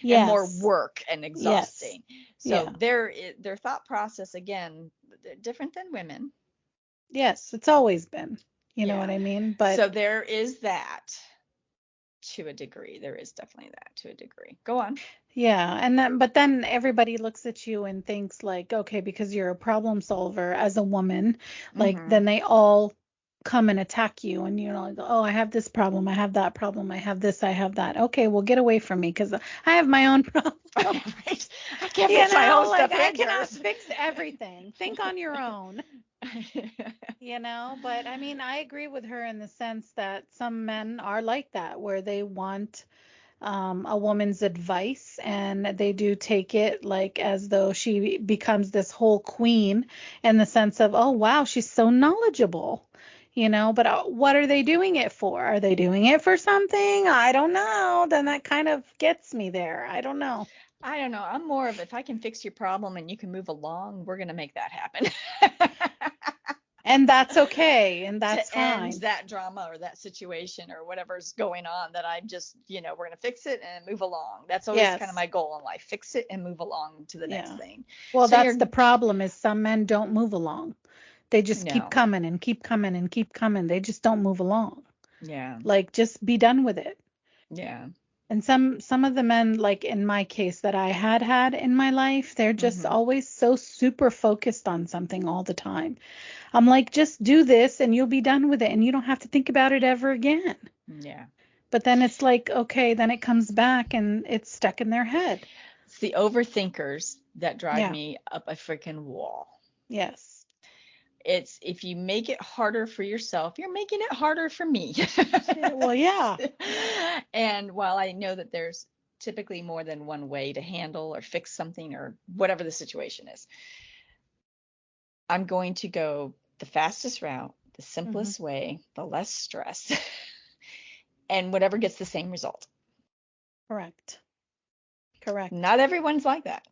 and more Yes. work and Yes. exhausting. So Yeah. their thought process again different than women. Yes. It's always been. You know Yeah. what I mean? But So there is that to a degree. There is definitely that to a degree. Go on. yeah, and then but then everybody looks at you and thinks like, okay, because you're a problem solver as a woman, like Hmm. then they all come and attack you and like, oh, I have this problem, I have that problem, I have this, I have that. Okay, well, get away from me because I have my own problem. Right. I can't fix my own Like stuff I and cannot yours. fix everything. Think on your own. But I mean, I agree with her in the sense that some men are like that, where they want a woman's advice and they do take it like as though she becomes this whole queen in the sense of, oh, wow, she's so knowledgeable. But what are they doing it for? Are they doing it for something? I don't know. Then that kind of gets me there. I don't know. I don't know. I'm more of if I can fix your problem and you can move along, we're gonna make that happen. And that's okay. And that's To end fine. that drama or that situation or whatever's going on, that I'm just, we're gonna fix it and move along. That's always kind of Yes. my goal in life. Fix it and move along to the next Yeah. thing. Well, So that's you're the problem is some men don't move along. They just keep no, coming and keep coming and keep coming. They just don't move along. yeah, Like just be done with it. yeah, And some of the men, like in my case that I had in my life, they're just hmm, always so super focused on something all the time. I'm like, just do this and you'll be done with it and you don't have to think about it ever again. yeah. But then it's like, okay, then it comes back and it's stuck in their head. It's the overthinkers that drive Yeah. me up a freaking wall. Yes. It's if you make it harder for yourself, you're making it harder for me. Well, yeah. And while I know that there's typically more than one way to handle or fix something or whatever the situation is, I'm going to go the fastest route, the Hmm. simplest way, the less stress, and whatever gets the same result. Correct. Correct. Not everyone's like that.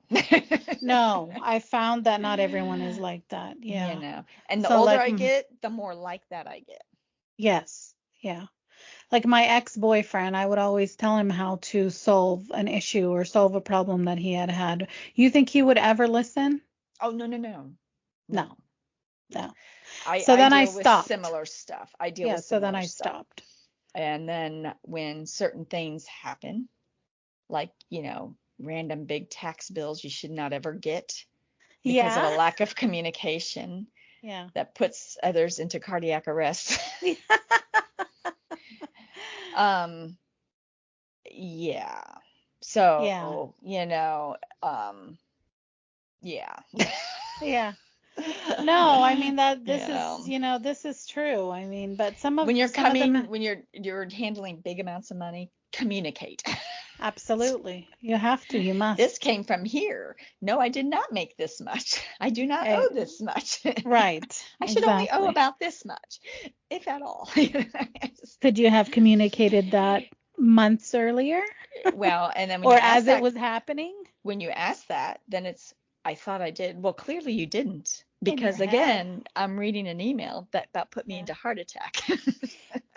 No, I found that not everyone is like that. You Yeah. know, and the So older like, I get, the more like that I get. yes. Yeah. Like my ex-boyfriend, I would always tell him how to solve an issue or solve a problem that he had had. You think he would ever listen? Oh, no, no, no. No, No, no. no. I So I then I deal with stopped. similar stuff. I deal Yeah, with so then similar I stuff. stopped. And then when certain things happen, like, random big tax bills you should not ever get because of a Yeah. lack of communication Yeah. that puts others into cardiac arrest. Yeah. um, yeah. Yeah. So, yeah. Yeah. No, I mean that You this is, know, this is true. I mean, but when you're some of them when you're handling big amounts of money, communicate. absolutely. You have to, you This must. came from here. No, I did not make this much. I do not Eh, owe this much. right. I should only owe Exactly. about this much, if at all. I just- Could you have communicated that months earlier well, and then or as it was happening when you ask that, then it's, I thought I did. Well, clearly you didn't, in your because head? again, I'm reading an email that about put me Yeah. into heart attack,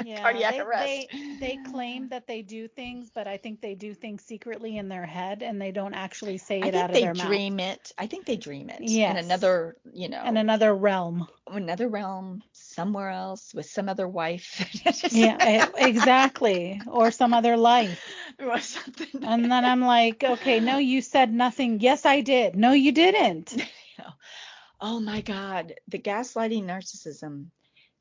Yeah, cardiac arrest. they claim that they do things, but I think they do things secretly in their head and they don't actually say I it think out of they their mouth. dream it. I think they dream it in Yes. another, In another realm. another realm, somewhere else with some other wife. Yeah, exactly. Or some other life. Or something. And then I'm like, okay, no, you said nothing. Yes, I did. No, you didn't. Oh my God, the gaslighting narcissism.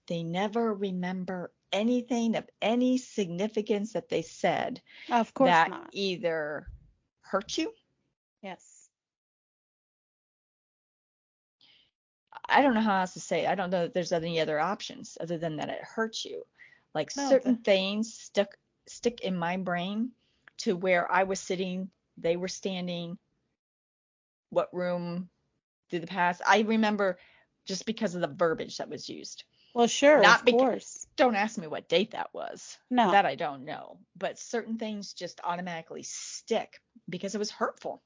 They never remember anything of any significance that they said Of course that not. either hurt you. Yes. I don't know how else to say it. I don't know that there's any other options other than that it hurts you. Like No, certain things stick in my brain to where I was sitting, they were standing, what room did the pass. I remember just because of the verbiage that was used. well, sure, of Not because, course. don't ask me what date that was. No. That I don't know. But certain things just automatically stick because it was hurtful.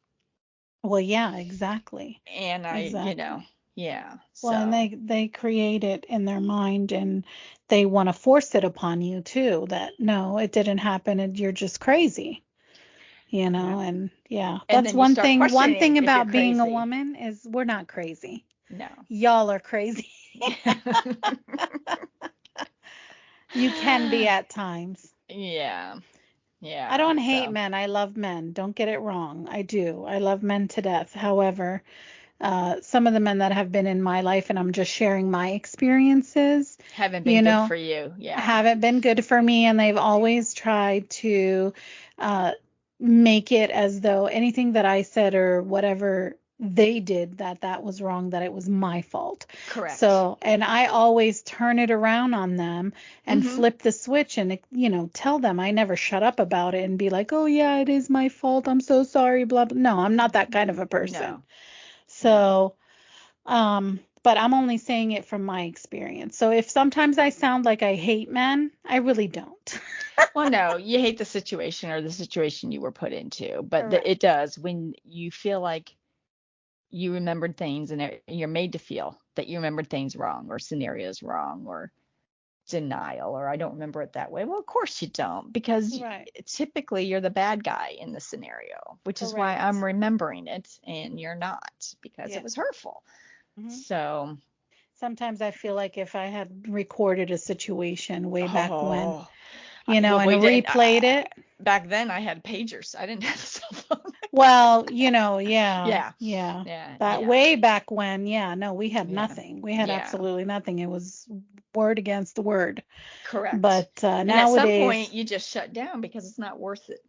Well, yeah, exactly. And Exactly. yeah. Well, and So, they create it in their mind and they want to force it upon you too, that no, it didn't happen and you're just crazy, yeah. and yeah, And that's then you start one questioning thing if you're about being a crazy. woman is we're not crazy. No. Y'all are crazy. You can be at times. Yeah. I Yeah. don't hate So, men. I love men. Don't get it wrong. I do. I love men to death. However, some of the men that have been in my life, and I'm just sharing my experiences, haven't been you good know, for you. Yeah. haven't been good for me, and they've always tried to uh, make it as though anything that I said or whatever they did that was wrong, that it was my fault. Correct. So, and I always turn it around on them and Mm-hmm. flip the switch and, tell them. I never shut up about it and be like, oh yeah, it is my fault. I'm so sorry, blah, blah. No, I'm not that kind of a person. No. No. So, but I'm only saying it from my experience. So if sometimes I sound like I hate men, I really don't. Well, no, you hate the situation or the situation you were put into, but Correct. it does when you feel like you remembered things and you're made to feel that you remembered things wrong or scenarios wrong or denial or I don't remember it that way. Well, of course you don't, because Right. typically you're the bad guy in the scenario, which is why I'm Correct. remembering it and you're not, because it Yes. was hurtful. Hmm. So, Sometimes I feel like if I had recorded a situation way back when, oh, well, and we did. replayed it. Back then I had pagers. I didn't have a cell phone. Well, yeah, Yeah, yeah. yeah, That yeah, way back when, yeah, no, we had yeah, nothing. We had yeah. absolutely nothing. It was word against word. Correct. But And at some point nowadays, you just shut down because it's not worth it.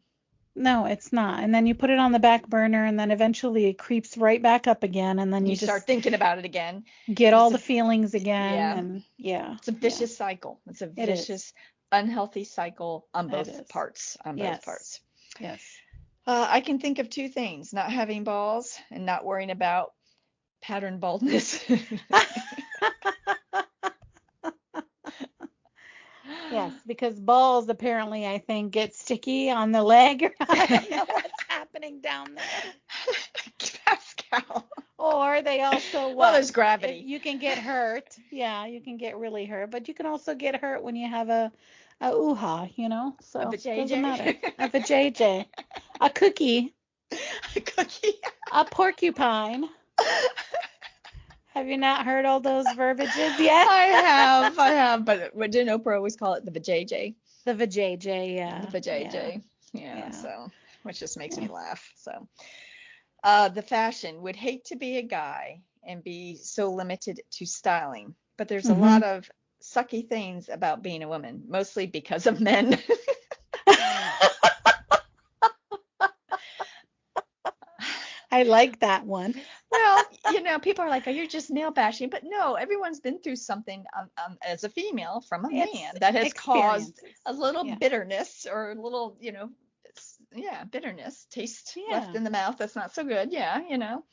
no, it's not. And then you put it on the back burner and then eventually it creeps right back up again and then You you start just thinking about it again. get And all the feelings again yeah, and yeah, it's a yeah. vicious cycle. It's a It is. vicious, unhealthy cycle on It both is. parts. On both Yes. parts. Yes. I can think of two things: not having balls and not worrying about pattern baldness. Yes, because balls apparently I think get sticky on the leg. I don't know what's happening down there. Pascal. Or they also Well, what? there's gravity. You can get hurt. Yeah, you can get really hurt, but you can also get hurt when you have a ooha, A so doesn't matter. vajayjay. A vajayjay, a cookie, A cookie. a porcupine. Have you not heard all those verbiages yet? I have, but what didn't Oprah always call it? The vajayjay. The vajayjay, The yeah, yeah, vajayjay. Yeah, yeah, so which just makes yeah. me laugh. So, the fashion would hate to be a guy and be so limited to styling, but there's a Hmm. lot of sucky things about being a woman, mostly because of men. I like that one. Well, people are like, oh, you're just male bashing. But no, everyone's been through something as a female from a It's man that has caused experiences. a little Yeah. bitterness or a little, bitterness, taste left in the mouth. That's not so good. Yeah,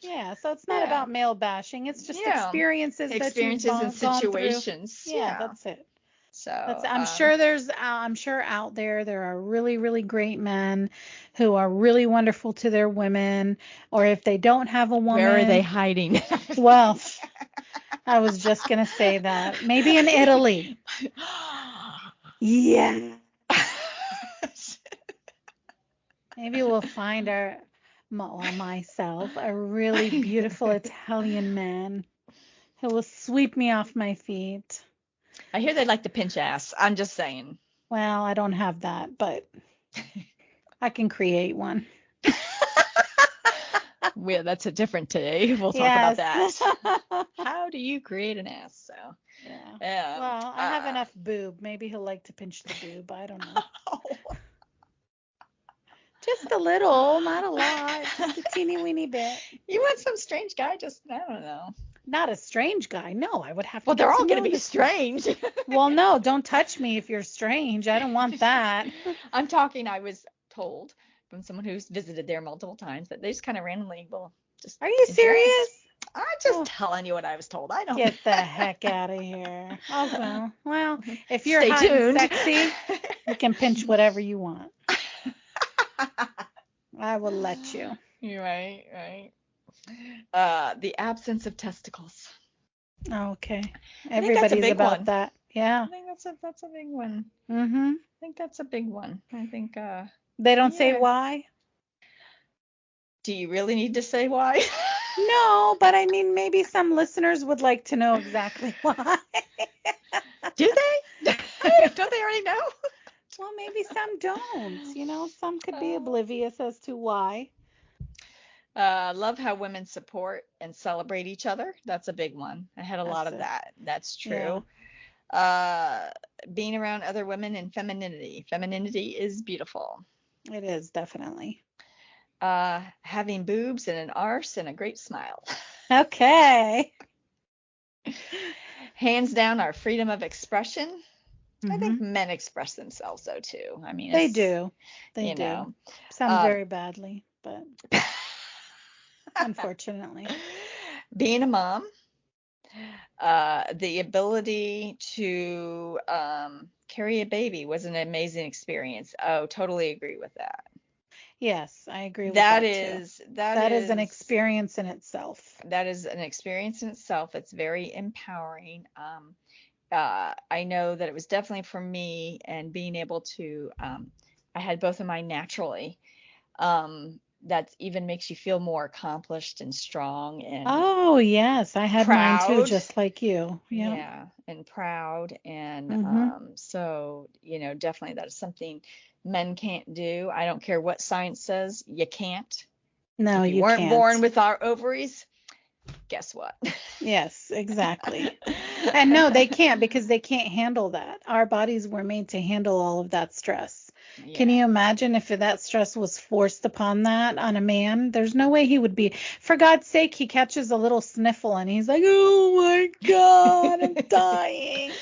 Yeah, so it's not Yeah. about male bashing. It's just Yeah. experiences that you've Experiences and gone through. situations. Yeah, that's it. So I'm sure out there are really, really great men who are really wonderful to their women, or if they don't have a woman, where are they hiding? Well, I was just gonna say that. Maybe in Italy. Yeah. Maybe we'll find myself a really beautiful Italian man who will sweep me off my feet. I hear they like to pinch ass. I'm just saying. Well, I don't have that, but I can create one. Well, that's a different today. We'll talk about that. How do you create an ass? So. Yeah. Well, I have enough boob. Maybe he'll like to pinch the boob. I don't know. Just a little, not a lot. Just a teeny weeny bit. You want some strange guy? Just, I don't know. Not a strange guy. No, I would have to. Well, they're all going to be strange. Well, no, don't touch me if you're strange. I don't want that. I was told from someone who's visited there multiple times that they just kind of randomly will just. Are you serious? I'm just telling you what I was told. I don't. Get the heck out of here. Oh, well, if you're Stay hot tuned. and sexy, you can pinch whatever you want. I will let you. You're right. The absence of testicles. Okay. Everybody's about that. Yeah. I think that's a big one. Mhm. I think that's a big one. I think they don't say why. Do you really need to say why? No, but I mean maybe some listeners would like to know exactly why. Do they? Don't they already know? Well, maybe some don't. Some could be oblivious as to why. Love how women support and celebrate each other. That's a big one. I had a lot of that. That's true. Yeah. Being around other women and femininity. Femininity is beautiful. It is, definitely. Having boobs and an arse and a great smile. Okay. Hands down, our freedom of expression. Mm-hmm. I think men express themselves though too. I mean, they do. They do. Some very badly, but unfortunately. Being a mom, the ability to carry a baby was an amazing experience. Oh, totally agree with that. Yes, I agree with that too. That is an experience in itself. That is an experience in itself. It's very empowering. I know that it was definitely for me, and being able to, I had both of mine naturally. That even makes you feel more accomplished and strong and oh yes, I had proud. Mine too, just like you. Yeah, and proud, and so definitely that is something men can't do. I don't care what science says, you can't. No, if you weren't born with our ovaries, guess what? Yes, exactly. And no, they can't, because they can't handle that. Our bodies were made to handle all of that stress. Yeah. Can you imagine if that stress was forced upon a man? There's no way he would be. For God's sake, he catches a little sniffle and he's like, oh my God, I'm dying.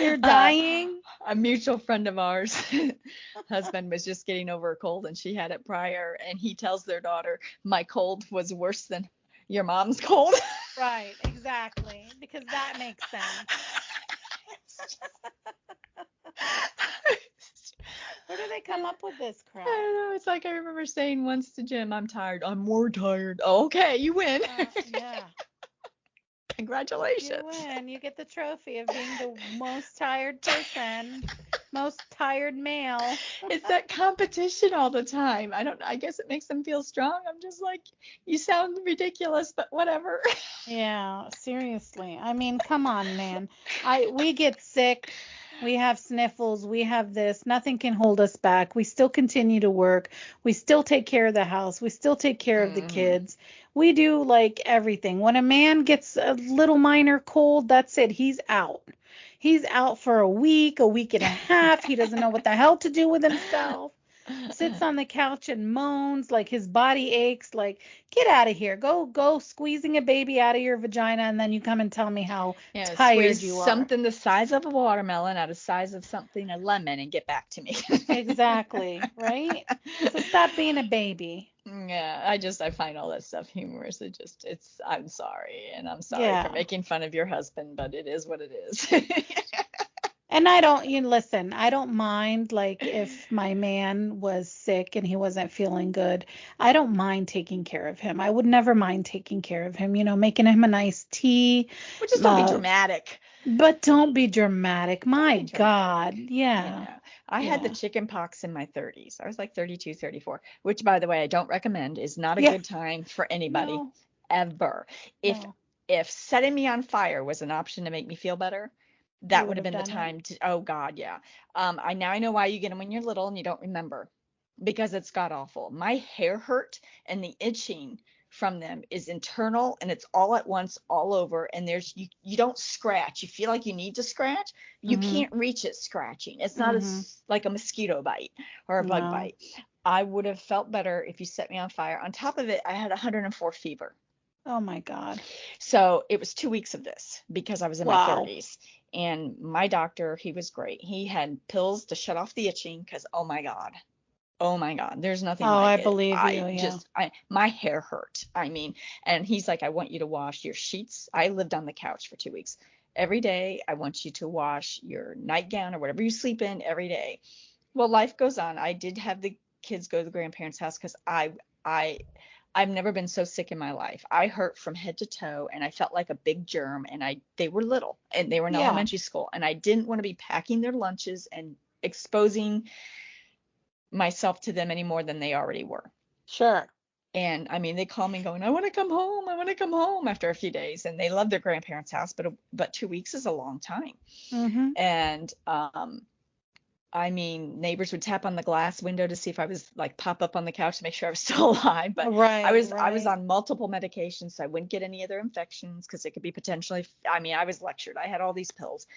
You're dying? A mutual friend of ours, husband was just getting over a cold and she had it prior, and he tells their daughter, my cold was worse than your mom's cold. Right, exactly, because that makes sense. Where do they come up with this crap? I don't know. It's like I remember saying once to Jim, I'm tired. I'm more tired. Oh, okay, you win. Yeah. Congratulations. You win. You get the trophy of being the most tired person, most tired male. It's that competition all the time. I guess it makes them feel strong. I'm just like, you sound ridiculous, but whatever. Yeah, seriously. I mean, come on, man. We get sick. We have sniffles. We have this. Nothing can hold us back. We still continue to work. We still take care of the house. We still take care of the kids. We do like everything. When a man gets a little minor cold, that's it. He's out. He's out for a week and a half. He doesn't know what the hell to do with himself. sits on the couch and moans, like his body aches, like get out of here. Go squeezing a baby out of your vagina, and then you come and tell me how Yeah, tired squeeze you are. something the size of a watermelon out of the size of something a lemon and get back to me. Exactly, right? So stop being a baby. Yeah, I find all that stuff humorous. I'm sorry, and I'm sorry for Yeah. making fun of your husband, but it is what it is. And I don't, listen, I don't mind like if my man was sick and he wasn't feeling good. I don't mind taking care of him. I would never mind taking care of him, making him a nice tea. Well, just don't be Uh, dramatic. but don't be dramatic. Don't My be dramatic. God. Yeah. I had the Yeah. chicken pox in my 30s. I was like 32, 34, which by the way, I don't recommend, is not a Yeah. good time for anybody No. ever. If No. if setting me on fire was an option to make me feel better, You that would would have have been the done it. time to, oh God, yeah. I know why you get them when you're little and you don't remember because it's god awful. My hair hurt and the itching from them is internal and it's all at once all over, and you don't scratch. You feel like you need to scratch. You Mhm. can't reach it scratching. It's not Mhm. as like a mosquito bite or a bug No. bite. I would have felt better if you set me on fire. On top of it, I had 104 fever. Oh my God. So it was 2 weeks of this because I was in my Wow. 30s. And my doctor, he was great. He had pills to shut off the itching because, oh my God, there's nothing Oh, I like it. believe you. Yeah. My hair hurt. I mean, and he's like, I want you to wash your sheets. I lived on the couch for 2 weeks. Every day, I want you to wash your nightgown or whatever you sleep in every day. Well, life goes on. I did have the kids go to the grandparents' house because I I've never been so sick in my life. I hurt from head to toe and I felt like a big germ, and they were little and they were in Yeah. elementary school, and I didn't want to be packing their lunches and exposing myself to them any more than they already were. Sure. And I mean, they call me going, I want to come home. I want to come home after a few days. And they love their grandparents' house, but 2 weeks is a long time. Mhm. And I mean, neighbors would tap on the glass window to see if I was like pop up on the couch to make sure I was still alive. But Right, I was right. on multiple medications, so I wouldn't get any other infections because it could be potentially. I mean, I was lectured. I had all these pills,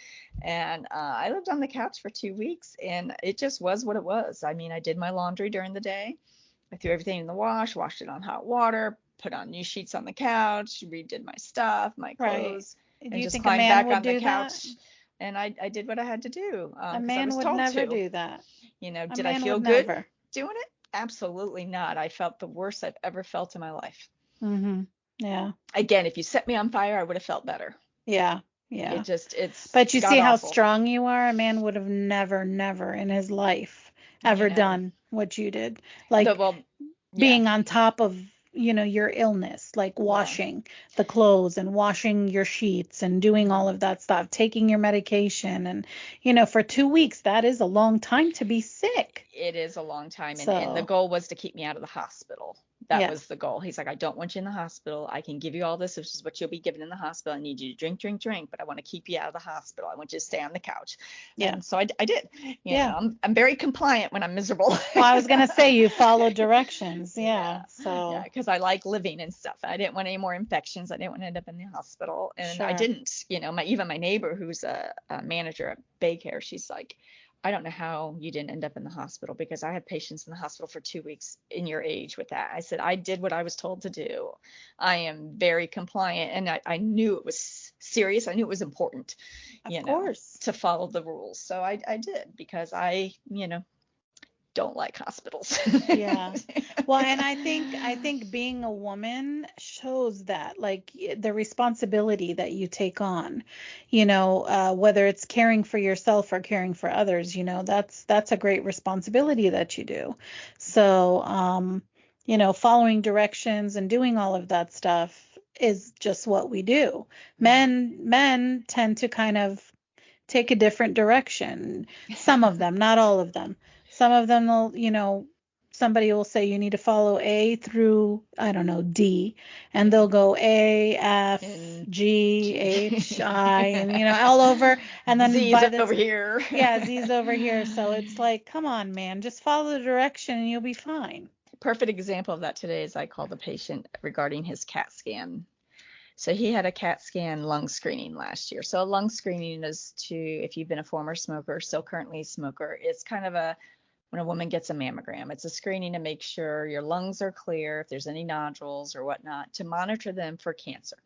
and I lived on the couch for 2 weeks, and it just was what it was. I mean, I did my laundry during the day. I threw everything in the wash, washed it on hot water, put on new sheets on the couch, redid my stuff, my Right. clothes, Do and you just think a climbed man back would on the do that? couch. And I did what I had to do A because I man was would told never to. do that. A Did I man feel would good never. doing it? Absolutely not. I felt the worst I've ever felt in my life. Mhm. Yeah. Again, if you set me on fire, I would have felt better. Yeah. Yeah. It's But you see god how awful. strong you are? A man would have never, never in his life You ever know, done what you did. the Like well, yeah, being on top of, your illness, like well, washing the clothes and washing your sheets and doing all mhm. of that stuff, taking your medication. And, for 2 weeks, that is a long time to be sick. It is a long time, and the So, goal was to keep me out of the hospital. That yeah. was the goal. He's like, I don't want you in the hospital. I can give you all this. This is what you'll be given in the hospital. I need you to drink, drink, drink, but I want to keep you out of the hospital. I want you to stay on the couch. Yeah. And so I did. Yeah. I'm very compliant when I'm miserable. Well, I was going to say you follow directions. Yeah, Yeah. yeah, So, because I like living and stuff. I didn't want any more infections. I didn't want to end up in the hospital, and I sure. didn't. My neighbor, who's a manager at Baycare, she's like, I don't know how you didn't end up in the hospital because I had patients in the hospital for 2 weeks in your age with that. I said I did what I was told to do. I am very compliant, and I knew it was serious. I knew it was important, Of course. to follow the rules. So I did because I don't like hospitals. Yeah. Well, and I think being a woman shows that, like, the responsibility that you take on, whether it's caring for yourself or caring for others, that's a great responsibility that you do. So, following directions and doing all of that stuff is just what we do. Men tend to kind of take a different direction. Some of them, not all of them. Some of them will, somebody will say you need to follow A through, I don't know, D, and they'll go A, F, And G, H, G. I, and, all over. And then Z's by this, over here. yeah, Z's over here. So it's like, come on, man, just follow the direction and you'll be fine. Perfect example of that today is I called a patient regarding his CAT scan. So he had a CAT scan lung screening last year. So a lung screening is if you've been a former smoker, still currently a smoker, it's kind of when a woman gets a mammogram. It's a screening to make sure your lungs are clear, if there's any nodules or whatnot, to monitor them for cancer.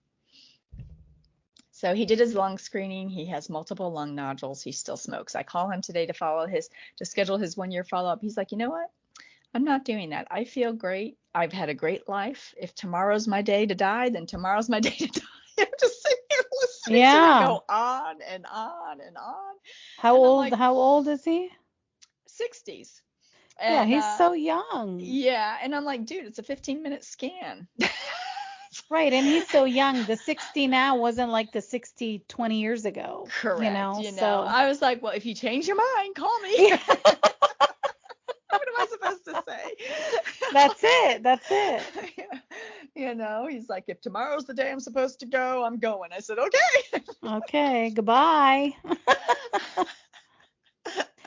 So he did his lung screening. He has multiple lung nodules. He still smokes. I call him today to schedule his 1 year follow-up. He's like, you know what? I'm not doing that. I feel great. I've had a great life. If tomorrow's my day to die, then tomorrow's my day to die. I'm just sitting here listening to it go on and on and on. How old is he? 60s. Yeah, he's so young. Yeah, and I'm like, dude, it's a 15-minute scan. Right, and he's so young. The 60 now wasn't like the 60 20 years ago. Correct. So I was like, well, if you change your mind, call me. What am I supposed to say? That's it. He's like, if tomorrow's the day I'm supposed to go, I'm going. I said, okay. Okay, goodbye.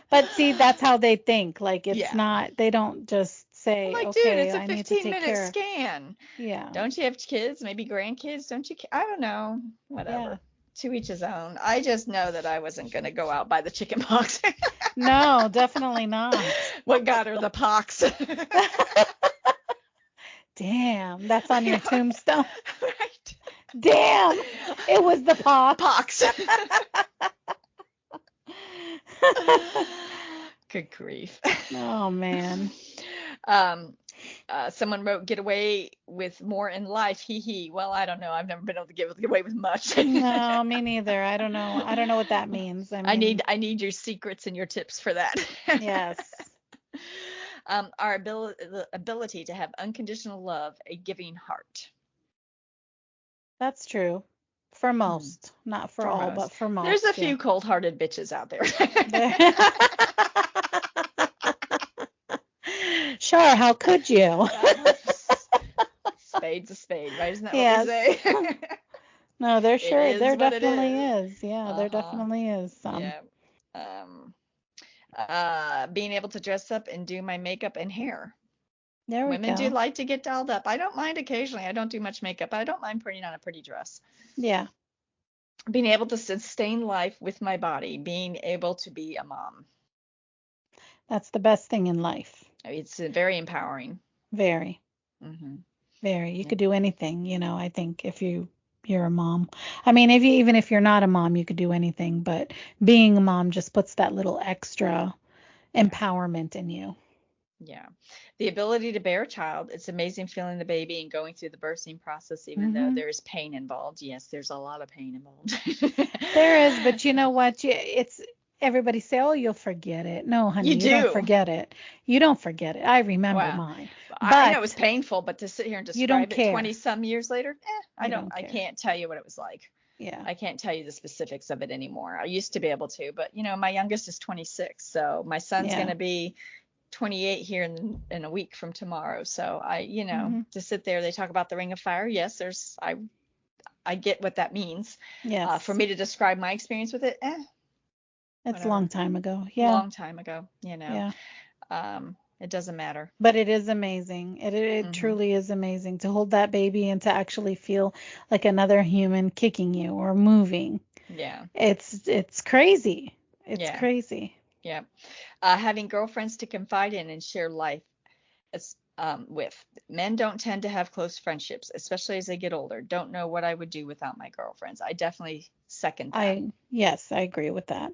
But see, that's how they think. Like, it's not, they don't just say, I'm like, okay, dude, it's a I need to take 15-minute scan. Yeah. Don't you have kids, maybe grandkids? Don't you? I don't know. Whatever. Yeah. To each his own. I just know that I wasn't going to go out by the chicken pox. No, definitely not. What got her the pox? Damn, that's on your tombstone. Right. Damn, it was the pox. Good grief. Oh, man. Someone wrote, get away with more in life. Hee hee. Well, I don't know. I've never been able to get away with much. No, me neither. I don't know what that means. I need your secrets and your tips for that. Yes. Our ability to have unconditional love, a giving heart. That's true. For most. Not for all, but for most. There's a few cold-hearted bitches out there. Sure, how could you? Spade's a spade, right? Isn't that what we say? No, there definitely is. Yeah, there definitely is some. Yeah. Being able to dress up and do my makeup and hair. There we go. Women do like to get dolled up. I don't mind occasionally. I don't do much makeup, but I don't mind putting on a pretty dress. Yeah. Being able to sustain life with my body. Being able to be a mom. That's the best thing in life. It's very empowering. Very. Mm-hmm. Very. You could do anything, I think, if you're a mom. I mean, even if you're not a mom, you could do anything, but being a mom just puts that little extra empowerment in you. Yeah. The ability to bear a child. It's amazing feeling the baby and going through the birthing process, even though there's pain involved. Yes, there's a lot of pain involved. There is, but you know what? Everybody say, oh, you'll forget it. No, honey, you don't forget it. You don't forget it. I remember mine. But I know it was painful, but to sit here and describe it 20 some years later, I can't tell you what it was like. Yeah. I can't tell you the specifics of it anymore. I used to be able to, but my youngest is 26, so my son's going to be 28 here in a week from tomorrow. So to sit there, they talk about the Ring of Fire. Yes, I get what that means. Yeah. For me to describe my experience with it, it's a long time ago. Yeah. Long time ago, Yeah. It doesn't matter. But it is amazing. It truly is amazing to hold that baby and to actually feel like another human kicking you or moving. Yeah. It's crazy. It's crazy. Yeah. Having girlfriends to confide in and share life with. Men don't tend to have close friendships, especially as they get older. Don't know what I would do without my girlfriends. I definitely second that. Yes, I agree with that.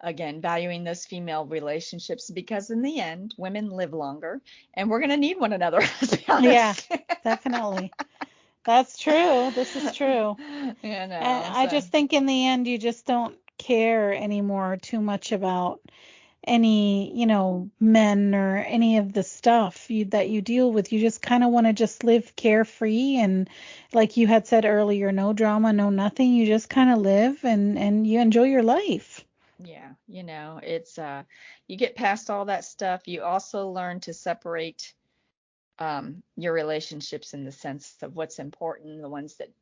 Again, valuing those female relationships, because in the end, women live longer and we're going to need one another. Let's be honest. Yeah, definitely. That's true. This is true. I just think in the end, you just don't care anymore too much about any, men or any of the stuff that you deal with. You just kind of want to just live carefree, and like you had said earlier, no drama, no nothing. You just kind of live and you enjoy your life. Yeah, it's you get past all that stuff. You also learn to separate your relationships in the sense of what's important, the ones that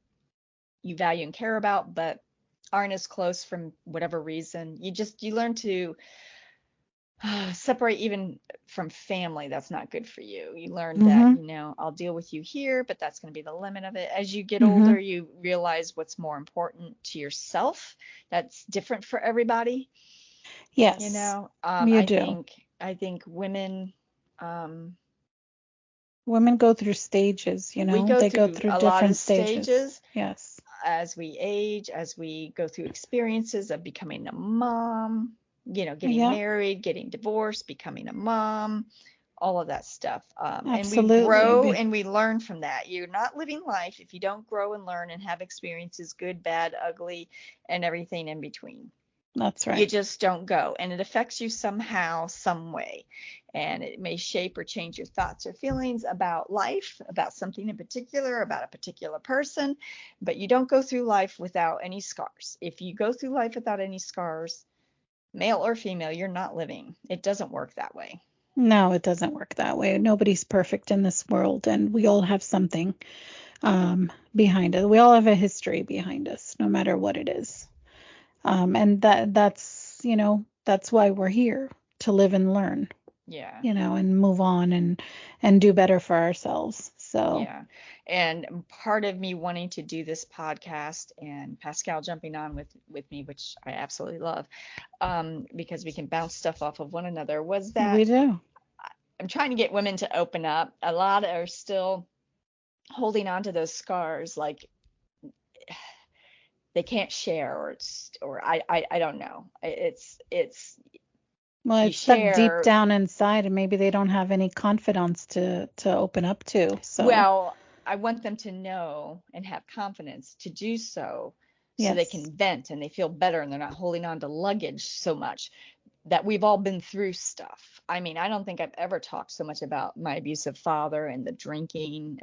you value and care about, but aren't as close from whatever reason. You learn to separate even from family that's not good for you. You learn that, I'll deal with you here, but that's going to be the limit of it. As you get older, you realize what's more important to yourself. That's different for everybody. Yes. I think I think women, Women go through stages, we go they go through through a lot different of stages. stages Yes. as we age, as we go through experiences of becoming a mom, getting Yeah, married, getting divorced, becoming a mom, all of that stuff. And we absolutely. grow and we learn from that. You're not living life if you don't grow and learn and have experiences, good, bad, ugly, and everything in between. That's You right. just don't go, and it affects you somehow, some way, and it may shape or change your thoughts or feelings about life, about something in particular, about a particular person. But you don't go through life without any scars. If you go through life without any scars, male or female, you're not living. It doesn't work that way. No, it doesn't work that way. Nobody's perfect in this world, and we all have something behind it. We all have a history behind us, no matter what it is. And that's why we're here, to live and learn, Yeah. and move on and do better for ourselves. So, Yeah. And part of me wanting to do this podcast and Pascal jumping on with me, which I absolutely love, because we can bounce stuff off of one another, was we that do. I'm trying to get women to open up. A lot are still holding on to those scars, like they can't share, or I don't know. It's Well, you it's stuck deep share. down inside, and maybe they don't have any confidence to open up to. So, Well, I want them to know and have confidence to do so they yes. can vent and they feel better and they're not holding on to luggage so much. That we've all been through stuff. I mean, I don't think I've ever talked so much about my abusive father and the drinking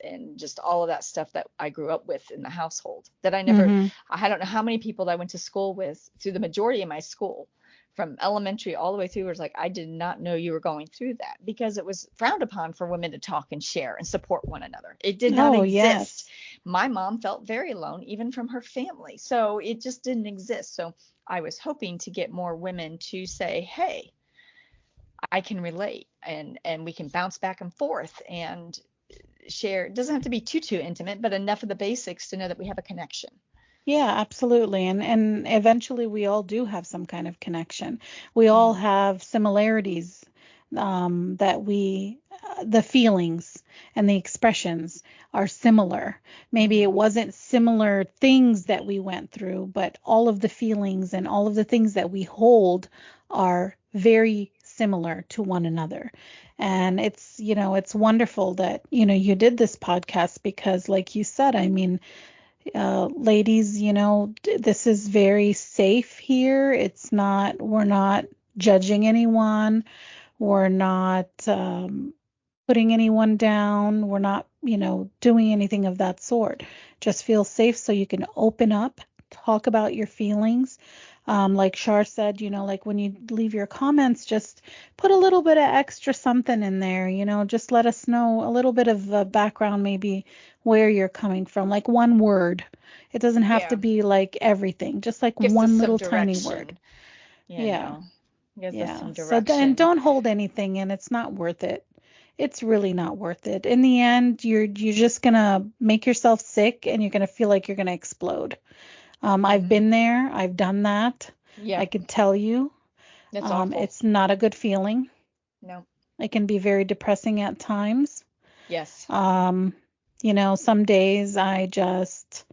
and just all of that stuff that I grew up with in the household. That Hmm. I don't know how many people that I went to school with through the majority of my school, from elementary all the way through, was like, I did not know you were going through that, because it was frowned upon for women to talk and share and support one another. It did not Oh, exist. yes. My mom felt very alone, even from her family. So it just didn't exist. So I was hoping to get more women to say, "Hey, I can relate, and we can bounce back and forth and share." It doesn't have to be too intimate, but enough of the basics to know that we have a connection. Yeah, absolutely. And eventually we all do have some kind of connection. We all Hmm. have similarities, that the feelings and the expressions are similar. Maybe it Hmm. wasn't similar things that we went through, but all of the feelings and all of the things that we hold are very similar to one another. And it's wonderful that, you did this podcast because, like you said, I mean, ladies, this is very safe here. We're not judging anyone. We're not putting anyone down. We're not, doing anything of that sort. Just feel safe so you can open up, talk about your feelings. Like Shar said, like when you leave your comments, just put a little bit of extra something in there, just let us know a little bit of background, maybe where you're coming from, like one word. It doesn't have to Yeah, be like everything, just like gives us one some little tiny word. direction. Yeah. Gives us Yeah. some So and direction. don't hold anything in. It's not worth it. It's really not worth it. In the end, you're just gonna make yourself sick and you're gonna feel like you're gonna explode. I've Hmm. been there. I've done that. I Yep, can tell you, it's awful. it's not a good feeling. No. It can be very depressing at times. Yes. Um, some days I just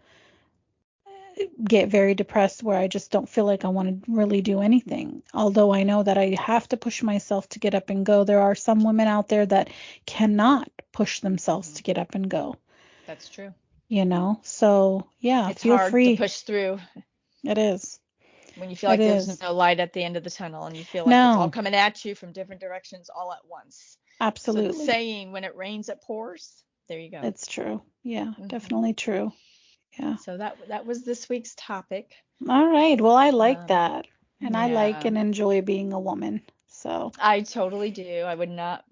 get very depressed where I just don't feel like I want to really do anything. Although I know that I have to push myself to get up and go. There are some women out there that cannot push themselves Hmm. to get up and go, That's true. So yeah, It's feel hard to free. push through It is. when you feel It like there's is. no light at the end of the tunnel and you feel like it's all No, coming at you from different directions all at once. So the absolutely. saying, when it rains, it pours. There you go. It's true. Yeah, Hmm. definitely true. Yeah. So that was this week's topic. All right. Well, I like Um, that. And I like yeah, and enjoy being a woman. So I totally do. I would not.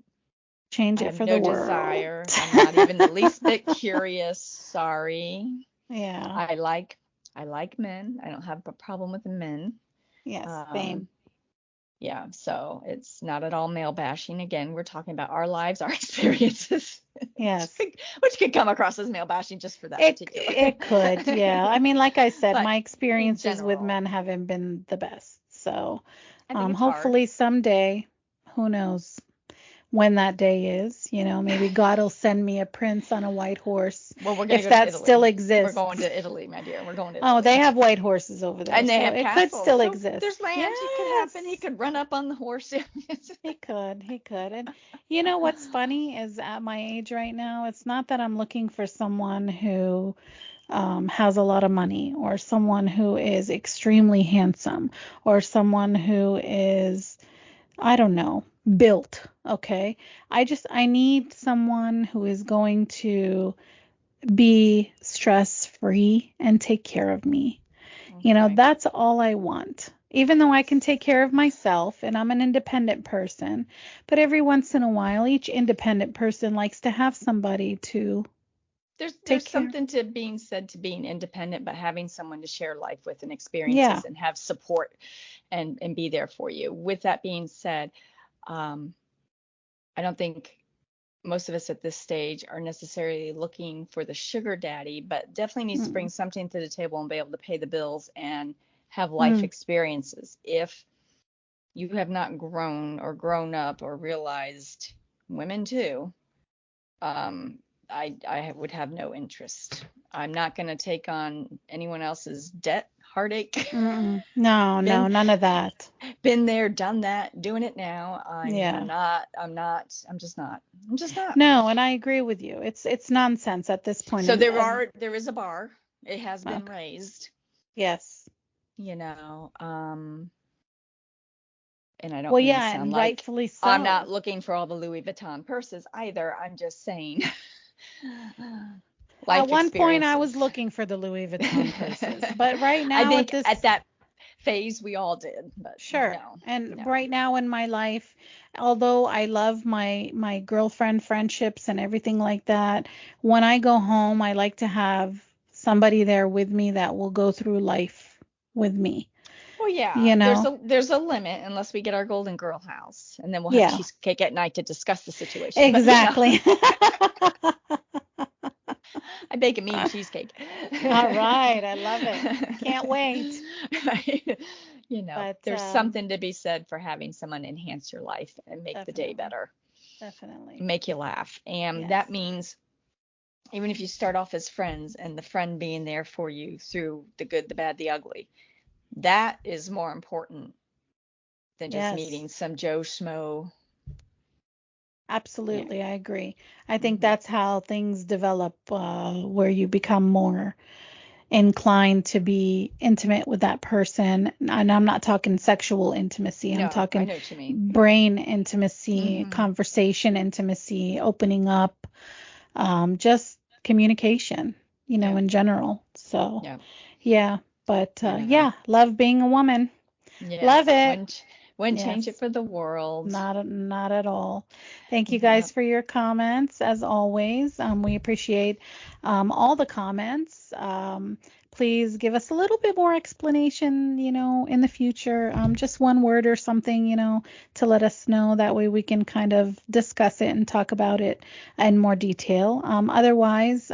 change I it have for the no world. desire. I'm not even the least bit curious. Sorry. Yeah. I like I like men. I don't have a problem with men. Yes. Um, Same. yeah, so it's not at all male bashing. Again, we're talking about our lives, our experiences, Yes. which could come across as male bashing just for that particular. It could, yeah. I mean, like I said, But my in experiences with general, men haven't been the best. So, I think it's hard. hopefully someday, who knows when that day is. Maybe God will send me a prince on a white horse, Well, we're going to if go to that Italy. still We're exists. going to Italy, my dear. We're going to Oh, Italy. they have white horses over there, And they so have it could castles. still So exist. there's land. Yes. He could happen. He could run up on the horse. He could. And what's funny is, at my age right now, it's not that I'm looking for someone who has a lot of money, or someone who is extremely handsome, or someone who is, I don't know, built. Okay. I need someone who is going to be stress free and take care of me. Okay. That's all I want. Even though I can take care of myself and I'm an independent person, but every once in a while, each independent person likes to have somebody to There's take care. something to being said to being independent, but having someone to share life with and Yeah. experiences and have support and be there for you. With that being said, I don't think most of us at this stage are necessarily looking for the sugar daddy, but definitely needs to bring Mm, something to the table and be able to pay the bills and have life mm, experiences. If you have not grown or grown up or realized, women too, I would have no interest. I'm not going to take on anyone else's debt, heartache. No, been none of that. been there, done that, doing it now. Yeah. I'm just not. I'm just not. No, and I agree with you. It's nonsense at this point. So And, there is a bar. It has been okay. raised, Yes. you know, and I don't Well, mean to yeah, sound and like rightfully I'm so. not looking for all the Louis Vuitton purses either. I'm just saying At life one point, I was experiences. looking for the Louis Vuitton purses, but right I now, think at that phase we all did, but sure. no, And no. right now in my life, although I love my girlfriend friendships and everything like that, when I go home, I like to have somebody there with me that will go through life with me, Well, yeah, you know? there's a limit unless we get our Golden Girl house, and then we'll have Yeah, cheesecake at night to discuss the situation. But exactly. I bake a mean cheesecake. All right, I love it. Can't wait. But There's something to be said for having someone enhance your life and make the day definitely, better, definitely. make you laugh. And Yes, that means even if you start off as friends and the friend being there for you through the good, the bad, the ugly, that is more important than just yes. meeting some Joe Schmo. Yeah. Absolutely, I agree. I think Hmm. that's how things develop, where you become more inclined to be intimate with that person. And I'm not talking sexual intimacy, I'm No, I talking know what you mean. brain intimacy, Hmm. conversation intimacy, opening up, just communication, Yeah. in general. So, Yeah. yeah, but Yeah. yeah, love being a woman. Love Yes. it. Wouldn't change it Yes. for the world. Not at all. Thank you Yeah. guys for your comments as always. We appreciate all the comments. Please give us a little bit more explanation, in the future. Just one word or something, to let us know. That way we can kind of discuss it and talk about it in more detail. Otherwise,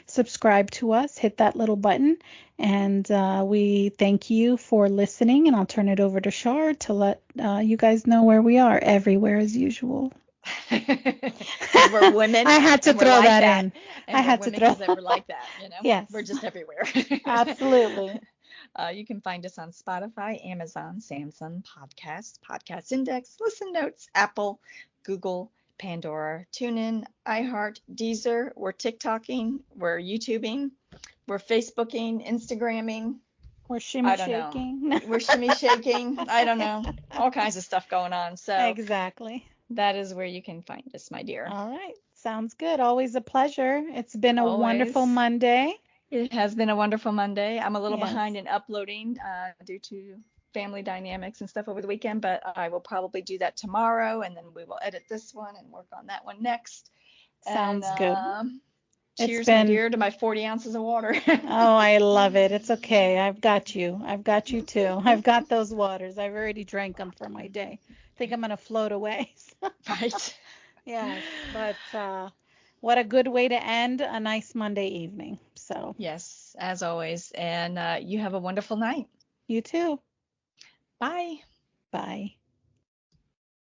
subscribe to us, hit that little button, and we thank you for listening. And I'll turn it over to Shar to let you guys know where we are, everywhere as usual. Because we're women I had to and we're throw like that that. in. I And we're had to women throw. because we're like that, Yes, We're just everywhere. absolutely. You can find us on Spotify, Amazon, Samsung, Podcast Index, Listen Notes, Apple, Google, Pandora, TuneIn, iHeart, Deezer. We're TikToking, we're YouTubing, we're Facebooking, Instagramming. We're shimmy I don't know. shaking. We're shimmy shaking. I don't know. All kinds of stuff going on. So Exactly. that is where you can find us, my dear. All right. Sounds good. Always a pleasure. It's been a wonderful Always. Monday. It has been a wonderful Monday. I'm a little Yes. behind in uploading due to family dynamics and stuff over the weekend, but I will probably do that tomorrow, and then we will edit this one and work on that one next. And Sounds good. It's cheers, my been, dear, to my 40 ounces of water. oh, I love it. It's okay. I've got you. I've got you too. I've got those waters. I've already drank them for my day. I think I'm gonna float away. Right. Yes, but what a good way to end a nice Monday evening. So, Yes, as always. And you have a wonderful night. you too. Bye. Bye.